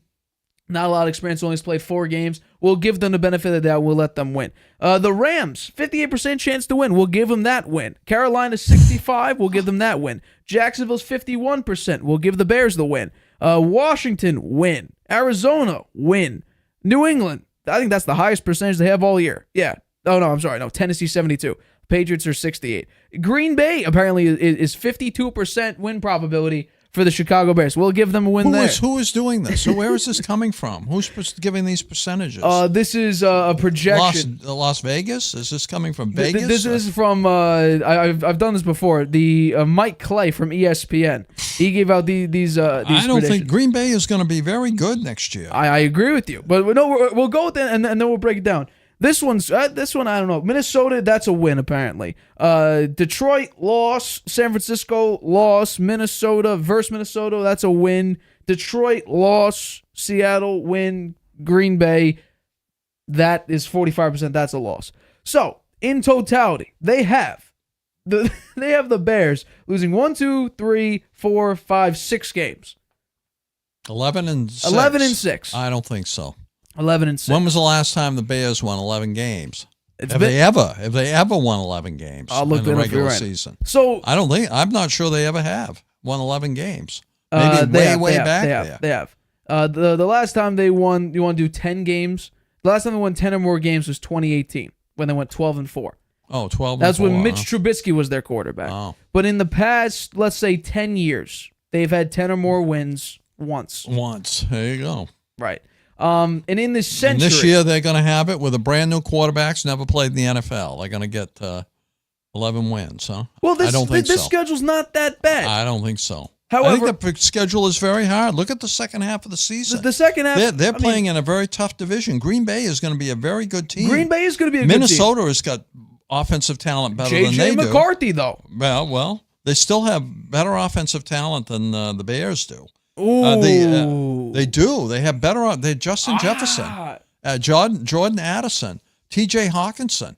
not a lot of experience, only played 4 games. We'll give them the benefit of the doubt. We'll let them win. The Rams, 58% chance to win. We'll give them that win. Carolina, 65. We'll give them that win. Jacksonville's 51%. We'll give the Bears the win. Washington, win. Arizona, win. New England, I think that's the highest percentage they have all year. Yeah. Oh, no, I'm sorry. No, Tennessee, 72. Patriots are 68. Green Bay, apparently, is 52% win probability for the Chicago Bears. We'll give them a win there. Who is doing this? So where is this coming from? Who's giving these percentages? This is a projection. Las Vegas? Is this coming from Vegas? This is from, I've done this before, the Mike Clay from ESPN. He gave out these I don't think Green Bay is going to be very good next year. I agree with you. But no, we'll go with it, and then we'll break it down. This one, I don't know. Minnesota, that's a win, apparently. Detroit, loss. San Francisco, loss. Minnesota versus Minnesota, that's a win. Detroit, loss. Seattle, win. Green Bay, that is 45%. That's a loss. So, in totality, they have They have the Bears losing 1, 2, 3, 4, 5, 6 games. 11 and 6. 11 and 6. I don't think so. 11 and 6. When was the last time the Bears won 11 games? Have they ever won 11 games I'll look in the that up regular for you, season? So I'm not sure they ever have won 11 games. Maybe way back there. They have. The last time they won, you want to do 10 games? The last time they won 10 or more games was 2018 when they went 12-4. Oh, 12 That's and 4, when Mitch Trubisky was their quarterback. Oh. But in the past, let's say 10 years, they've had 10 or more wins once. There you go. Right. And in this century, And this year they're going to have it with a brand new quarterback's never played in the NFL. They're going to get 11 wins, huh? well, I don't think this so. schedule's not that bad. I don't think so. However, I think the schedule is very hard. Look at the second half of the season. the second half, They're playing in a very tough division. Green Bay is going to be a very good team. Green Bay is going to be a Minnesota good team. has got offensive talent better than they J.J. do. McCarthy, though. Well, they still have better offensive talent than the Bears do. Ooh. They do. They have better. They Justin Jefferson, Jordan Addison, T.J. Hawkinson,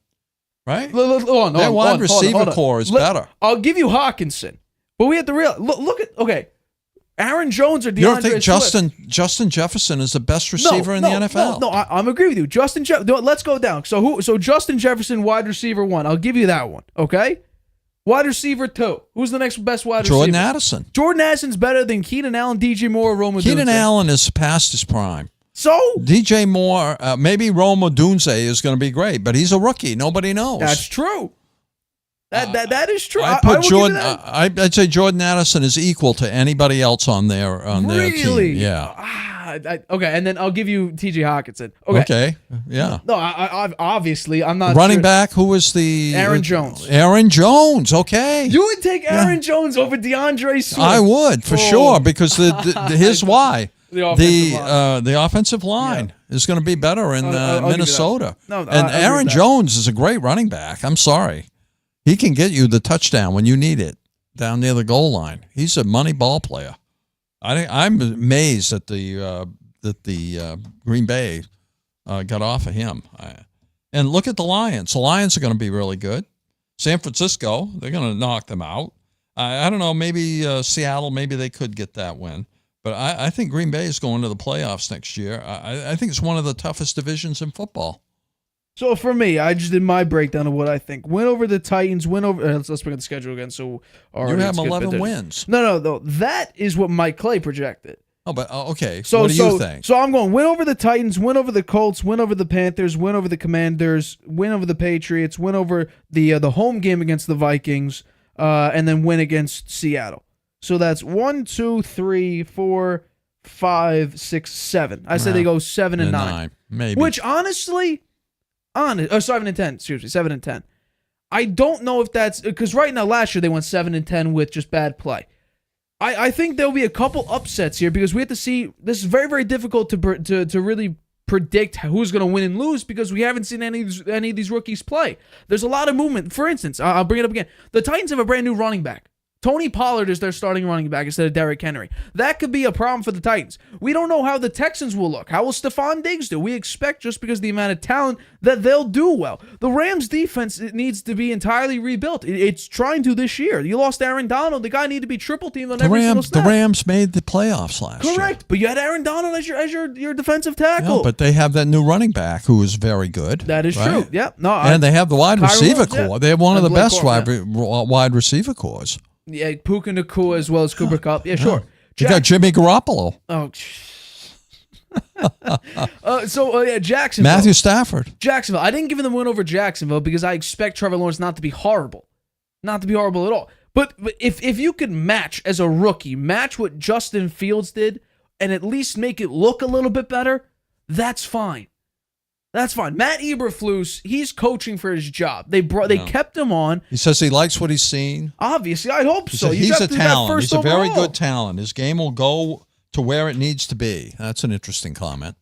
right? Their wide receiver core is better. I'll give you Hawkinson, but we have to realize. Look at Aaron Jones or DeAndre You don't think Swift. Justin Jefferson is the best receiver in the NFL? No, I'm agree with you. Let's go down. So Justin Jefferson, wide receiver 1. I'll give you that one. Okay. Wide receiver 2. Who's the next best wide receiver? Jordan Addison. Jordan Addison's better than Keenan Allen, DJ Moore, Roma. Keenan Dunze. Allen is past his prime. So DJ Moore, maybe Roma Dunze is going to be great, but he's a rookie. Nobody knows. that's true. That is true. I'd I will give you Jordan. that. I'd say Jordan Addison is equal to anybody else on their Really? team. Yeah. Okay, and then I'll give you T.J. Hawkinson. Okay. Yeah. No, I obviously I'm not Running sure. back. Who was the Aaron Jones. Aaron Jones. Okay. You would take Aaron Jones over DeAndre Swift. I would for sure because here's why. The offensive line. Is going to be better in I'll give you Minnesota. that. No, and I agree Aaron with that. Jones is a great running back. I'm sorry. He can get you the touchdown when you need it down near the goal line. He's a money ball player. I'm amazed that the Green Bay got off of him. And look at the Lions. The Lions are going to be really good. San Francisco, they're going to knock them out. I don't know, maybe Seattle, maybe they could get that win. But I think Green Bay is going to the playoffs next year. I think it's one of the toughest divisions in football. So for me, I just did my breakdown of what I think. Win over the Titans. Win over. Let's bring up the schedule again. So You have 11 wins. No. That is what Mike Clay projected. Oh, but okay. So what do you think? So I'm going win over the Titans, win over the Colts, win over the Panthers, win over the Commanders, win over the Patriots, win over the home game against the Vikings, and then win against Seattle. So that's 1, 2, 3, 4, 5, 6, 7. I said they go 7 and 9. Maybe. Which honestly, 7 and 10. Excuse me, 7 and 10. I don't know if that's because right now last year they went 7 and 10 with just bad play. I think there'll be a couple upsets here because we have to see. This is very, very difficult to really predict who's going to win and lose because we haven't seen any of these rookies play. There's a lot of movement. For instance, I'll bring it up again. The Titans have a brand new running back. Tony Pollard is their starting running back instead of Derrick Henry. That could be a problem for the Titans. We don't know how the Texans will look. How will Stephon Diggs do? We expect just because of the amount of talent that they'll do well. The Rams defense needs to be entirely rebuilt. It's trying to this year. You lost Aaron Donald. The guy needed to be triple teamed on every single snap. The Rams made the playoffs last year. Correct, but you had Aaron Donald as your defensive tackle. No, but they have that new running back who is very good. That is right? true. Yeah, no, and they have the wide receiver core. Yeah. They have one of the Blake best Corum, wide receiver cores. Yeah, Puka Nacua as well as Cooper Kupp. Yeah, sure. You got Jimmy Garoppolo. Oh, Jacksonville. Matthew Stafford. Jacksonville. I didn't give them a win over Jacksonville because I expect Trevor Lawrence not to be horrible. Not to be horrible at all. But if you could match as a rookie, match what Justin Fields did and at least make it look a little bit better, that's fine. That's fine. Matt Eberflus, he's coaching for his job. They kept him on. He says he likes what he's seen. Obviously, I hope so. He's a talent. He's a very overall. good talent. His game will go to where it needs to be. That's an interesting comment.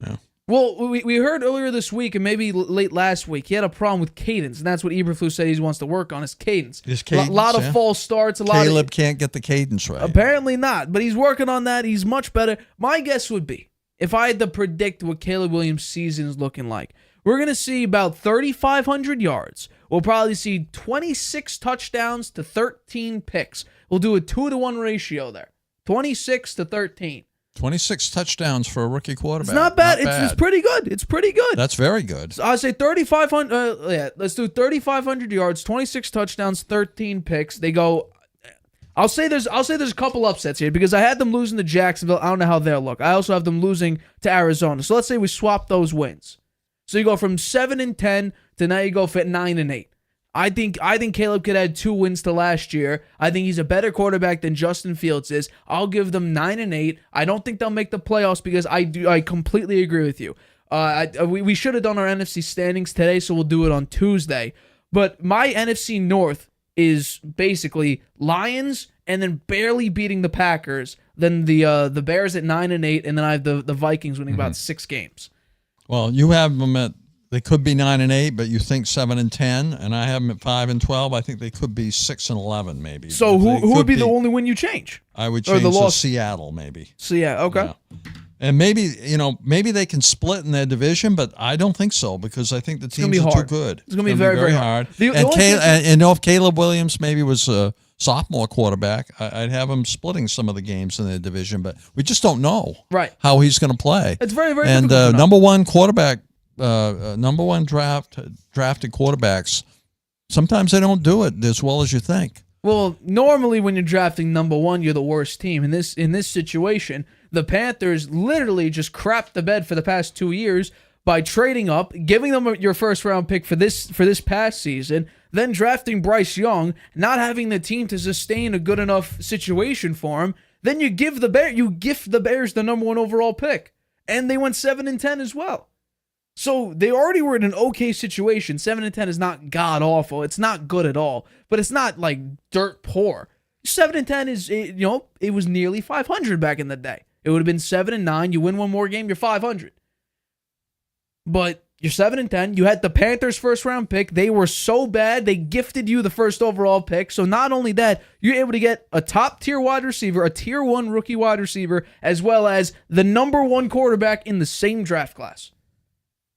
Yeah. Well, we heard earlier this week and maybe late last week, he had a problem with cadence, and that's what Eberflus said he wants to work on, is cadence. His cadence, a lot of false starts. Caleb can't get the cadence right. Apparently not, but he's working on that. He's much better. My guess would be, if I had to predict what Caleb Williams' season is looking like, We're going to see about 3,500 yards. We'll probably see 26 touchdowns to 13 picks. We'll do a 2-to-1 ratio there. 26 to 13. 26 touchdowns for a rookie quarterback. It's not bad. It's pretty good. It's pretty good. That's very good. So I'd say 3,500. Let's do 3,500 yards, 26 touchdowns, 13 picks. They go. I'll say there's a couple upsets here because I had them losing to Jacksonville. I don't know how they'll look. I also have them losing to Arizona. So let's say we swap those wins. So you go from 7-10 to now you go for 9-8. I think Caleb could add 2 wins to last year. I think he's a better quarterback than Justin Fields is. I'll give them 9-8. I don't think they'll make the playoffs because I completely agree with you. We should have done our NFC standings today, so we'll do it on Tuesday. But my NFC North is basically Lions and then barely beating the Packers, then the Bears at 9-8, and then I have the Vikings winning about 6 games. Well, you have them at. They could be 9-8, but you think 7-10, and I have them at 5-12. I think they could be 6-11, maybe. So who would be the only win you change? I would change to Seattle, maybe. Seattle, okay. Yeah. And maybe they can split in their division, but I don't think so because I think the teams are too good. It's going to be very, very hard. And if Caleb Williams maybe was a sophomore quarterback, I'd have him splitting some of the games in their division, but we just don't know how he's going to play. It's very, very difficult. And number one quarterback. Number one drafted quarterbacks, sometimes they don't do it as well as you think. Well, normally when you're drafting number one, you're the worst team. In this situation, the Panthers literally just crapped the bed for the past 2 years by trading up, giving them your first round pick for this past season, then drafting Bryce Young, not having the team to sustain a good enough situation for him. Then you gift the Bears the number one overall pick, and they went 7-10 as well. So they already were in an okay situation. 7-10 is not god awful. It's not good at all, but it's not like dirt poor. 7-10 is it was nearly 500 back in the day. It would have been 7-9. You win one more game, you're 500. But you're 7-10. You had the Panthers' first round pick. They were so bad they gifted you the first overall pick. So not only that, you're able to get a top tier wide receiver, a tier 1 rookie wide receiver, as well as the number 1 quarterback in the same draft class.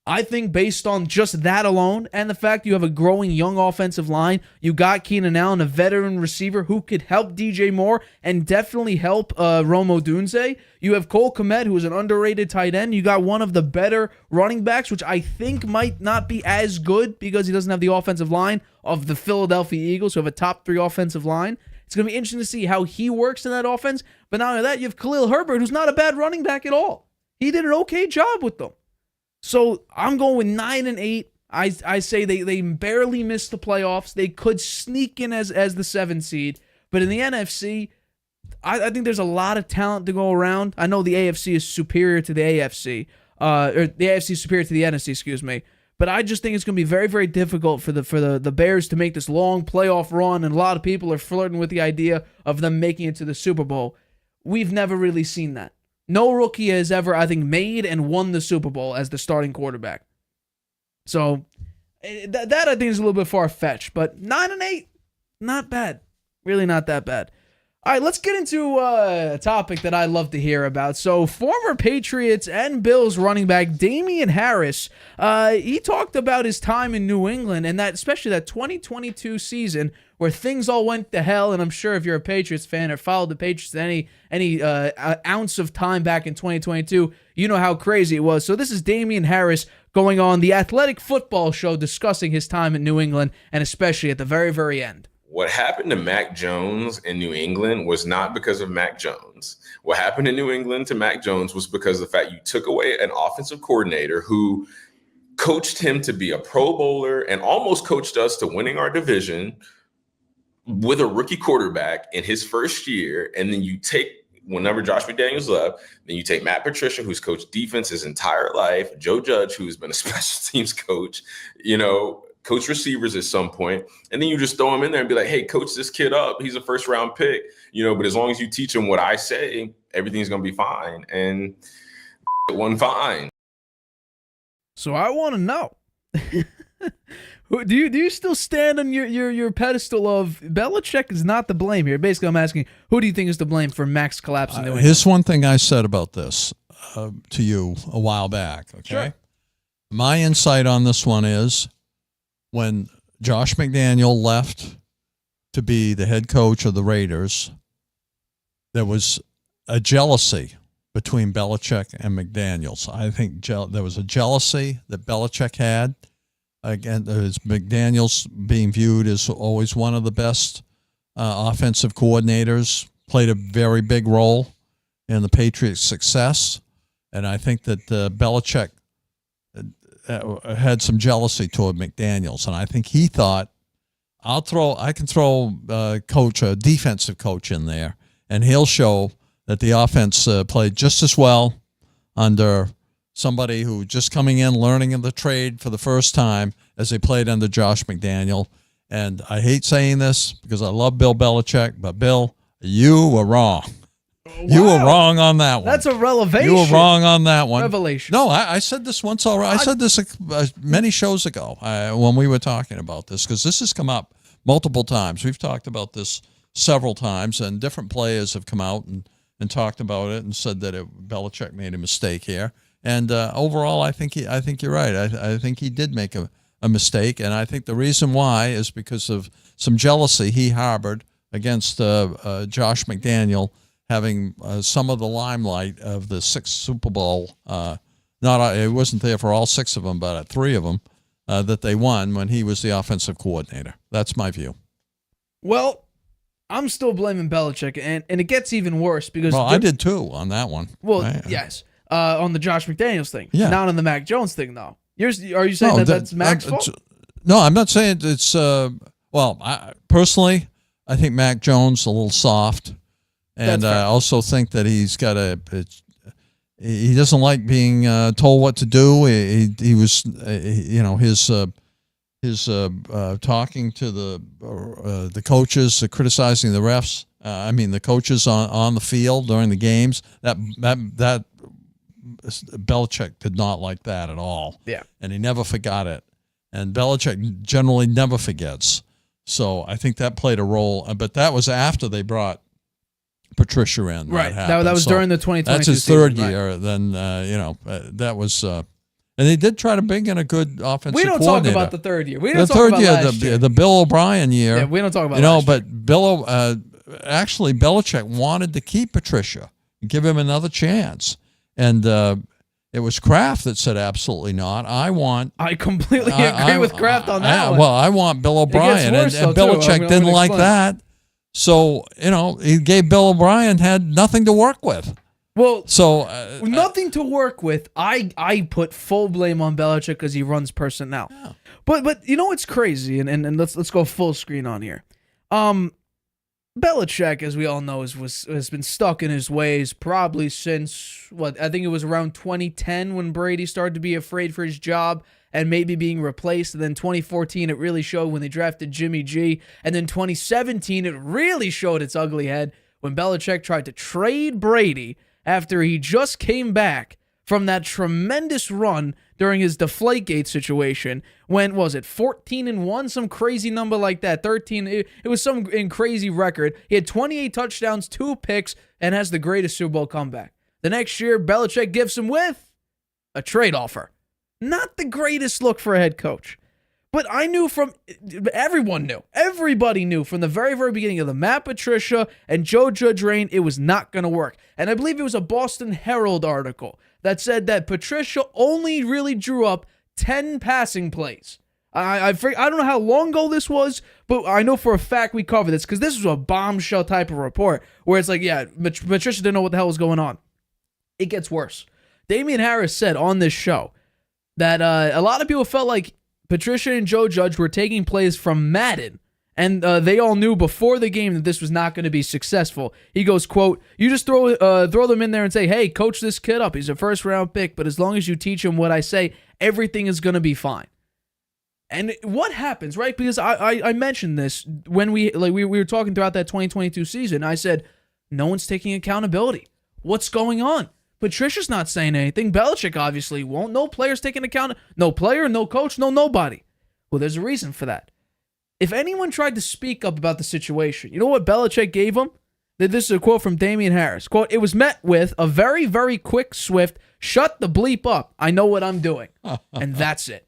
I think based on just that alone and the fact you have a growing young offensive line, you got Keenan Allen, a veteran receiver who could help DJ Moore and definitely help Rome Odunze. You have Cole Kmet, who is an underrated tight end. You got one of the better running backs, which I think might not be as good because he doesn't have the offensive line of the Philadelphia Eagles, who have a top 3 offensive line. It's going to be interesting to see how he works in that offense. But not only that, you have Khalil Herbert, who's not a bad running back at all. He did an okay job with them. So I'm going with 9-8. I say they barely missed the playoffs. They could sneak in as the 7th seed. But in the NFC, I think there's a lot of talent to go around. I know the AFC is superior to the AFC. Or the AFC is superior to the NFC, excuse me. But I just think it's going to be very, very difficult for the Bears to make this long playoff run. And a lot of people are flirting with the idea of them making it to the Super Bowl. We've never really seen that. No rookie has ever, I think, made and won the Super Bowl as the starting quarterback. So that I think is a little bit far-fetched, but 9-8, not bad. Really not that bad. All right, let's get into a topic that I love to hear about. So former Patriots and Bills running back Damien Harris, he talked about his time in New England and that, especially that 2022 season where things all went to hell. And I'm sure if you're a Patriots fan or followed the Patriots any ounce of time back in 2022, you know how crazy it was. So this is Damien Harris going on the Athletic Football Show discussing his time in New England and especially at the very, very end. What happened to Mac Jones in New England was not because of Mac Jones. What happened in New England to Mac Jones was because of the fact you took away an offensive coordinator who coached him to be a Pro Bowler and almost coached us to winning our division with a rookie quarterback in his first year. And then you take, whenever Josh McDaniels left, then you take Matt Patricia, who's coached defense his entire life, Joe Judge, who's been a special teams coach, coach receivers at some point, and then you just throw him in there and be like, hey, coach this kid up. He's a first round pick, but as long as you teach him what I say, everything's going to be fine. And it wasn't fine. So I want to know, do you still stand on your pedestal of Belichick is not to blame here? Basically, I'm asking, who do you think is to blame for Mac's collapse in New England? Here's one thing I said about this to you a while back, okay? Sure. My insight on this one is when Josh McDaniel left to be the head coach of the Raiders, there was a jealousy between Belichick and McDaniels. I think there was a jealousy that Belichick had. Again, as McDaniels being viewed as always one of the best offensive coordinators, played a very big role in the Patriots' success. And I think that Belichick had some jealousy toward McDaniels. And I think he thought, I can throw a defensive coach in there, and he'll show that the offense played just as well under somebody who just coming in, learning in the trade for the first time as they played under Josh McDaniel. And I hate saying this because I love Bill Belichick, but Bill, you were wrong. Wow. You were wrong on that one. That's a revelation. You were wrong on that one. Revelation. No, I said this once already. I said this many shows ago when we were talking about this, because this has come up multiple times. We've talked about this several times, and different players have come out and talked about it and said that Belichick made a mistake here. And overall, I think you're right. I think he did make a mistake, and I think the reason why is because of some jealousy he harbored against Josh McDaniel having some of the limelight of the 6th Super Bowl. It wasn't there for all 6 of them, but at 3 of them that they won when he was the offensive coordinator. That's my view. Well, I'm still blaming Belichick, and it gets even worse because... Well, I did too on that one. Well, yes. On the Josh McDaniels thing. Yeah. Not on the Mac Jones thing, though. Are you saying that's Mac's fault? No, I'm not saying it's... personally, I think Mac Jones a little soft. And I also think that he's got he doesn't like being told what to do. He was, his talking to the coaches, criticizing the refs. The coaches on the field during the games. That Belichick did not like that at all. Yeah, and he never forgot it. And Belichick generally never forgets. So I think that played a role. But that was after they brought Patricia in. Right. That was during the 2022 That's his season, third year. Right. Then, that was... and they did try to bring in a good offensive coordinator. We don't talk about the third year. We don't the talk third about year, last year. The Bill O'Brien year. Yeah, we don't talk about last year. But Bill... actually, Belichick wanted to keep Patricia and give him another chance. And it was Kraft that said absolutely not. I completely agree with Kraft on that one. Well, I want Bill O'Brien. And Belichick didn't like that. So, he gave Bill O'Brien, had nothing to work with. Well, so nothing to work with. I put full blame on Belichick because he runs personnel. Yeah. But you know what's crazy, and let's go full screen on here. Belichick, as we all know, has been stuck in his ways probably since, I think it was around 2010 when Brady started to be afraid for his job and maybe being replaced. And then 2014, it really showed when they drafted Jimmy G. And then 2017, it really showed its ugly head when Belichick tried to trade Brady after he just came back from that tremendous run during his Deflategate situation. When was it 14-1, some crazy number like that? 13. It was some crazy record. He had 28 touchdowns, 2 picks, and has the greatest Super Bowl comeback. The next year, Belichick gives him with a trade offer. Not the greatest look for a head coach. But everybody knew from the very, very beginning of the Matt Patricia and Joe Judge reign, it was not going to work. And I believe it was a Boston Herald article that said that Patricia only really drew up 10 passing plays. I don't know how long ago this was, but I know for a fact we covered this because this was a bombshell type of report where it's like, yeah, Patricia didn't know what the hell was going on. It gets worse. Damien Harris said on this show that a lot of people felt like Patricia and Joe Judge were taking plays from Madden, and they all knew before the game that this was not going to be successful. He goes, quote, "You just throw them in there and say, hey, coach this kid up. He's a first-round pick, but as long as you teach him what I say, everything is going to be fine." And what happens, right? Because I mentioned this when we were talking throughout that 2022 season. I said, no one's taking accountability. What's going on? Patricia's not saying anything. Belichick obviously won't. No player's taking account. No player, no coach, no nobody. Well, there's a reason for that. If anyone tried to speak up about the situation, you know what Belichick gave him? This is a quote from Damien Harris. Quote, "It was met with a very, very quick, swift, shut the bleep up. I know what I'm doing." And that's it.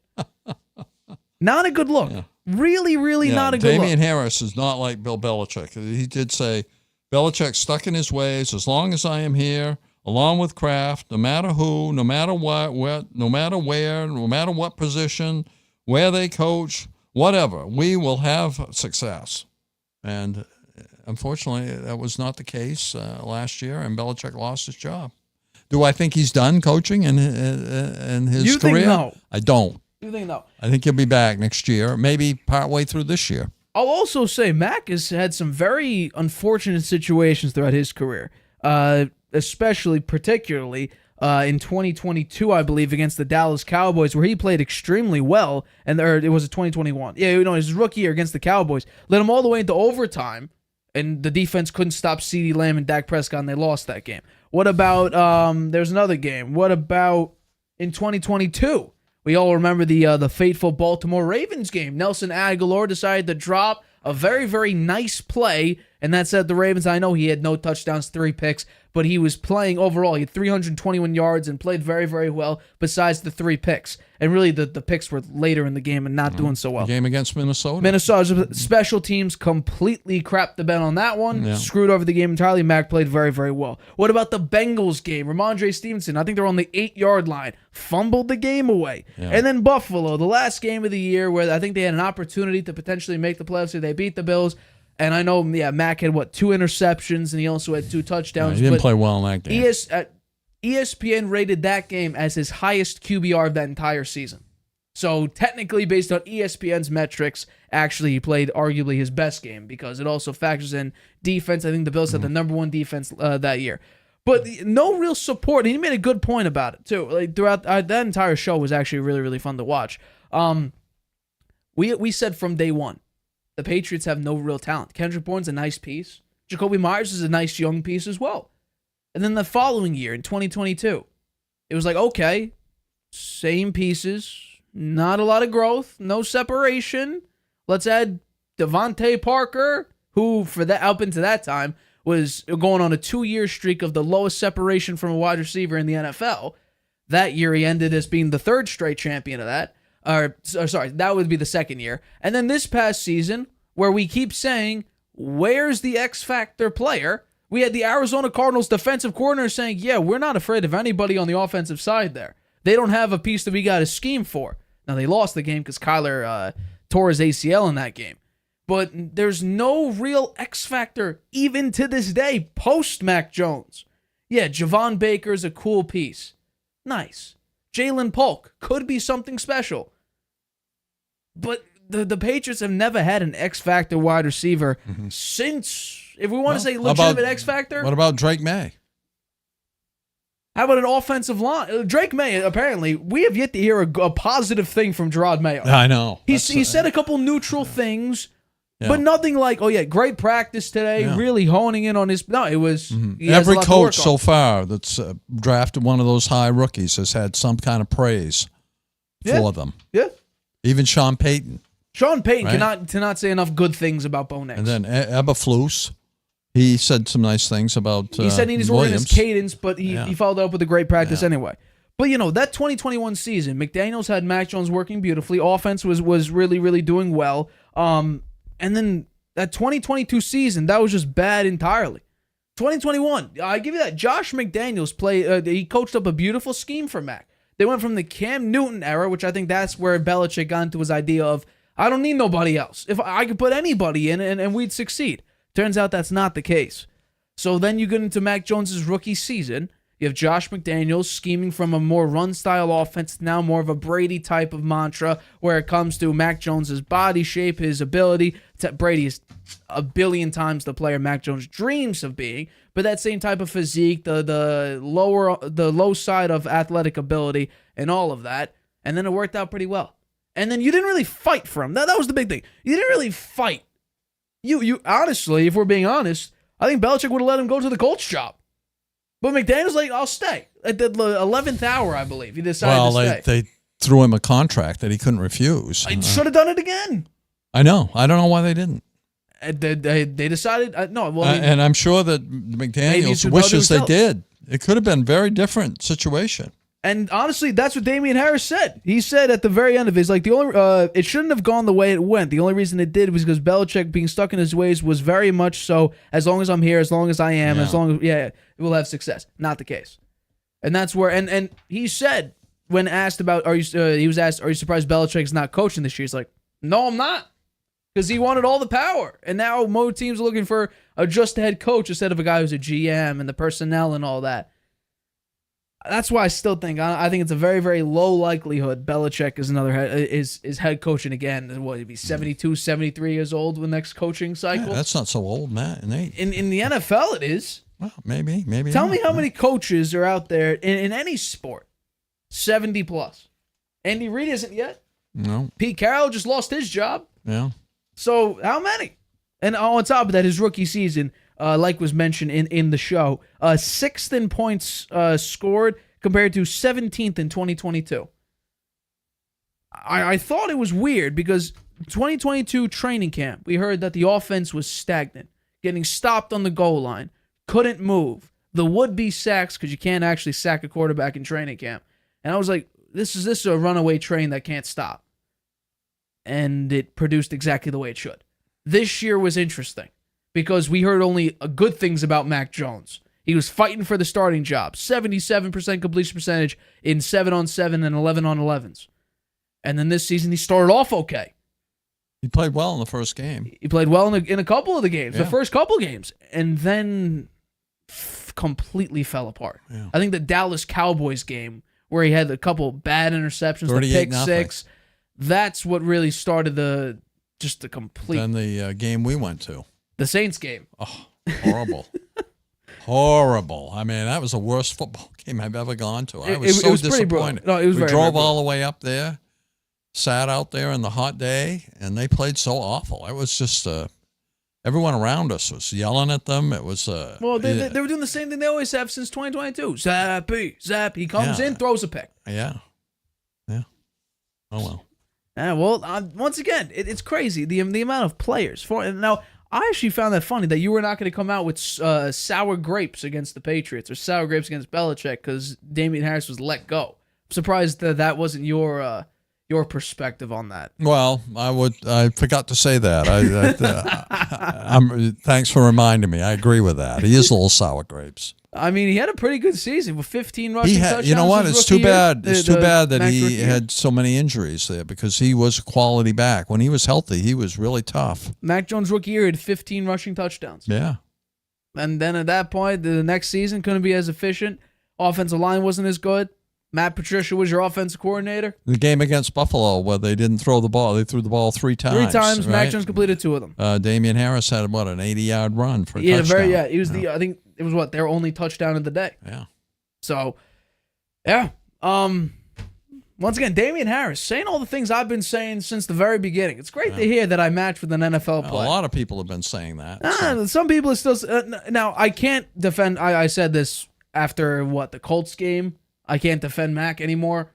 Not a good look. Yeah. Really, really not a good look. Damien Harris is not like Bill Belichick. He did say, Belichick stuck in his ways. As long as I am here, along with Kraft, no matter who, no matter what, no matter where, no matter what position, where they coach, whatever, we will have success. And unfortunately, that was not the case last year, and Belichick lost his job. Do I think he's done coaching in his you career? Think no? I don't. You think no? I think he'll be back next year, maybe partway through this year. I'll also say Mac has had some very unfortunate situations throughout his career, particularly in 2022, I believe, against the Dallas Cowboys, where he played extremely well, and it was a 2021. Yeah, his rookie year against the Cowboys. Led him all the way into overtime, and the defense couldn't stop CeeDee Lamb and Dak Prescott, and they lost that game. What about, there's another game. What about in 2022? We all remember the fateful Baltimore Ravens game. Nelson Aguilar decided to drop a very, very nice play, and that said the Ravens. I know he had no touchdowns, 3 picks, but he was playing overall. He had 321 yards and played very, very well besides the 3 picks. And really, the picks were later in the game and not doing so well. The game against Minnesota. Minnesota's special teams completely crapped the bed on that one. Yeah. Screwed over the game entirely. Mac played very, very well. What about the Bengals game? Ramondre Stevenson, I think they're on the 8-yard line. Fumbled the game away. Yeah. And then Buffalo, the last game of the year where I think they had an opportunity to potentially make the playoffs. So they beat the Bills. And I know, Mac had, 2 interceptions, and he also had 2 touchdowns. He didn't play well in that game. ESPN rated that game as his highest QBR of that entire season. So technically, based on ESPN's metrics, actually he played arguably his best game because it also factors in defense. I think the Bills had the number 1 defense that year. But no real support. And he made a good point about it, too. Like throughout that entire show was actually really, really fun to watch. We said from day one, the Patriots have no real talent. Kendrick Bourne's a nice piece. Jacoby Myers is a nice young piece as well. And then the following year, in 2022, it was like, okay, same pieces, not a lot of growth, no separation. Let's add Devontae Parker, who up until that time was going on a 2-year streak of the lowest separation from a wide receiver in the NFL. That year, he ended as being the 3rd straight champion of that. That would be the 2nd year. And then this past season, where we keep saying, where's the X Factor player? We had the Arizona Cardinals defensive coordinator saying, yeah, we're not afraid of anybody on the offensive side there. They don't have a piece that we got to scheme for. Now, they lost the game because Kyler tore his ACL in that game. But there's no real X Factor, even to this day, post-Mac Jones. Yeah, Javon Baker's a cool piece. Nice. Jalen Polk could be something special. But the Patriots have never had an X Factor wide receiver since, if we want to say legitimate X Factor. What about Drake May? How about an offensive line? Drake May, apparently, we have yet to hear a positive thing from Gerard Mayo. I know. He said a couple neutral things, but nothing like, great practice today, really honing in on his. No, it was. Every coach so far that's drafted one of those high rookies has had some kind of praise for them. Yeah. Even Sean Payton. Sean Payton cannot say enough good things about Bo Nix. And then Eberflus, he said some nice things about he said he needs to work on his cadence, but he followed up with a great practice anyway. But, that 2021 season, McDaniels had Mac Jones working beautifully. Offense was really, really doing well. And then that 2022 season, that was just bad entirely. 2021, I give you that. Josh McDaniels he coached up a beautiful scheme for Mac. They went from the Cam Newton era, which I think that's where Belichick got into his idea of, I don't need nobody else. If I could put anybody in and we'd succeed. Turns out that's not the case. So then you get into Mac Jones' rookie season. You have Josh McDaniels scheming from a more run-style offense, now more of a Brady type of mantra where it comes to Mac Jones' body shape, his ability. Brady is a billion times the player Mac Jones dreams of being, but that same type of physique, the low side of athletic ability and all of that, and then it worked out pretty well. And then you didn't really fight for him. That was the big thing. You didn't really fight. You honestly, if we're being honest, I think Belichick would have let him go to the Colts job. But McDaniel's like, I'll stay. At the 11th hour, I believe, he decided to stay. They threw him a contract that he couldn't refuse. I should have done it again. I know. I don't know why they didn't. They decided no. Well, and I'm sure that McDaniels wishes they did. It could have been a very different situation. And honestly, that's what Damien Harris said. He said at the very end of it, he's like, it shouldn't have gone the way it went. The only reason it did was because Belichick being stuck in his ways was very much so, as long as I'm here, as long as I am, as long as, we'll have success. Not the case. And that's where, and he said, when asked about, he was asked, are you surprised Belichick's not coaching this year? He's like, no, I'm not. Because he wanted all the power. And now more teams are looking for a just head coach instead of a guy who's a GM and the personnel and all that. That's why I still think it's a very, very low likelihood Belichick is another is head coaching again. What, he'd be 72, 73 years old with the next coaching cycle? Yeah, that's not so old, Matt. In the NFL, it is. Well, maybe. Tell me how many coaches are out there in any sport, 70 plus. Andy Reid isn't yet. No. Pete Carroll just lost his job. Yeah. So how many? And on top of that, his rookie season, like was mentioned in the show, 6th in points scored compared to 17th in 2022. I thought it was weird because 2022 training camp, we heard that the offense was stagnant, getting stopped on the goal line, couldn't move. The would-be sacks, because you can't actually sack a quarterback in training camp. And I was like, this is a runaway train that can't stop. And it produced exactly the way it should. This year was interesting because we heard only good things about Mac Jones. He was fighting for the starting job. 77% completion percentage in 7-on-7 and 11-on-11s. And then this season, he started off okay. He played well in the first game. He played well in a couple of the games, the first couple games. And then completely fell apart. Yeah. I think the Dallas Cowboys game where he had a couple bad interceptions, the pick six, that's what really started the complete. Then the game we went to. The Saints game. Oh, horrible. Horrible. I mean, that was the worst football game I've ever gone to. I was so disappointed. No, it was we drove all the way up there, sat out there in the hot day, and they played so awful. It was just everyone around us was yelling at them. It was they were doing the same thing they always have since 2022. Zappy. He comes in, throws a pick. Yeah. Oh well. Yeah, well, once again, it's crazy the amount of players. Now, I actually found that funny that you were not going to come out with sour grapes against the Patriots or sour grapes against Belichick because Damien Harris was let go. I'm surprised that wasn't your perspective on that. Well, I forgot to say that. Thanks for reminding me. I agree with that. He is a little sour grapes. I mean, he had a pretty good season with 15 rushing touchdowns. You know what? It's too bad. It's too bad that he had so many injuries there because he was a quality back. When he was healthy, he was really tough. Mac Jones' rookie year had 15 rushing touchdowns. Yeah. And then at that point, the next season couldn't be as efficient. Offensive line wasn't as good. Matt Patricia was your offensive coordinator. The game against Buffalo where they didn't throw the ball. They threw the ball 3 times. 3 times. Right? Mac Jones completed 2 of them. Damien Harris had, an 80-yard run for a touchdown. He was I think it was their only touchdown of the day. Yeah. So, yeah. Once again, Damien Harris saying all the things I've been saying since the very beginning. It's great to hear that I matched with an NFL player. A lot of people have been saying that. Some people are still... now, I can't defend... I said this after, the Colts game. I can't defend Mac anymore.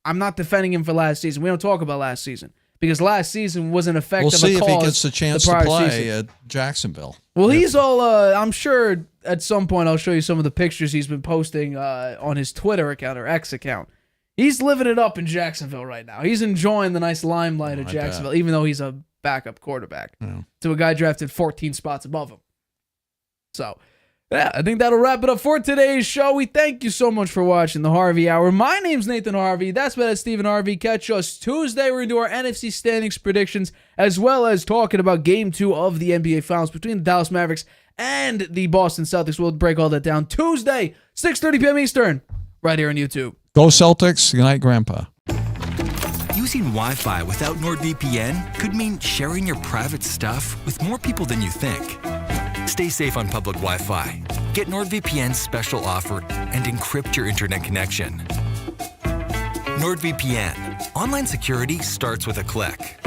I'm not defending him for last season. We don't talk about last season because last season was an effect of a cause. We'll see if he gets the chance to play season. at Jacksonville. Well, he's all... I'm sure at some point I'll show you some of the pictures he's been posting on his Twitter account or X account. He's living it up in Jacksonville right now. He's enjoying the nice limelight of Jacksonville, even though he's a backup quarterback to a guy drafted 14 spots above him. So... yeah, I think that'll wrap it up for today's show. We thank you so much for watching the Harvey Hour. My name's Nathan Harvey. That's been Stephen Harvey. Catch us Tuesday. We're going to do our NFC standings predictions as well as talking about Game 2 of the NBA Finals between the Dallas Mavericks and the Boston Celtics. We'll break all that down Tuesday, 6:30 p.m. Eastern, right here on YouTube. Go Celtics. Good night, Grandpa. Using Wi-Fi without NordVPN could mean sharing your private stuff with more people than you think. Stay safe on public Wi-Fi. Get NordVPN's special offer and encrypt your internet connection. NordVPN. Online security starts with a click.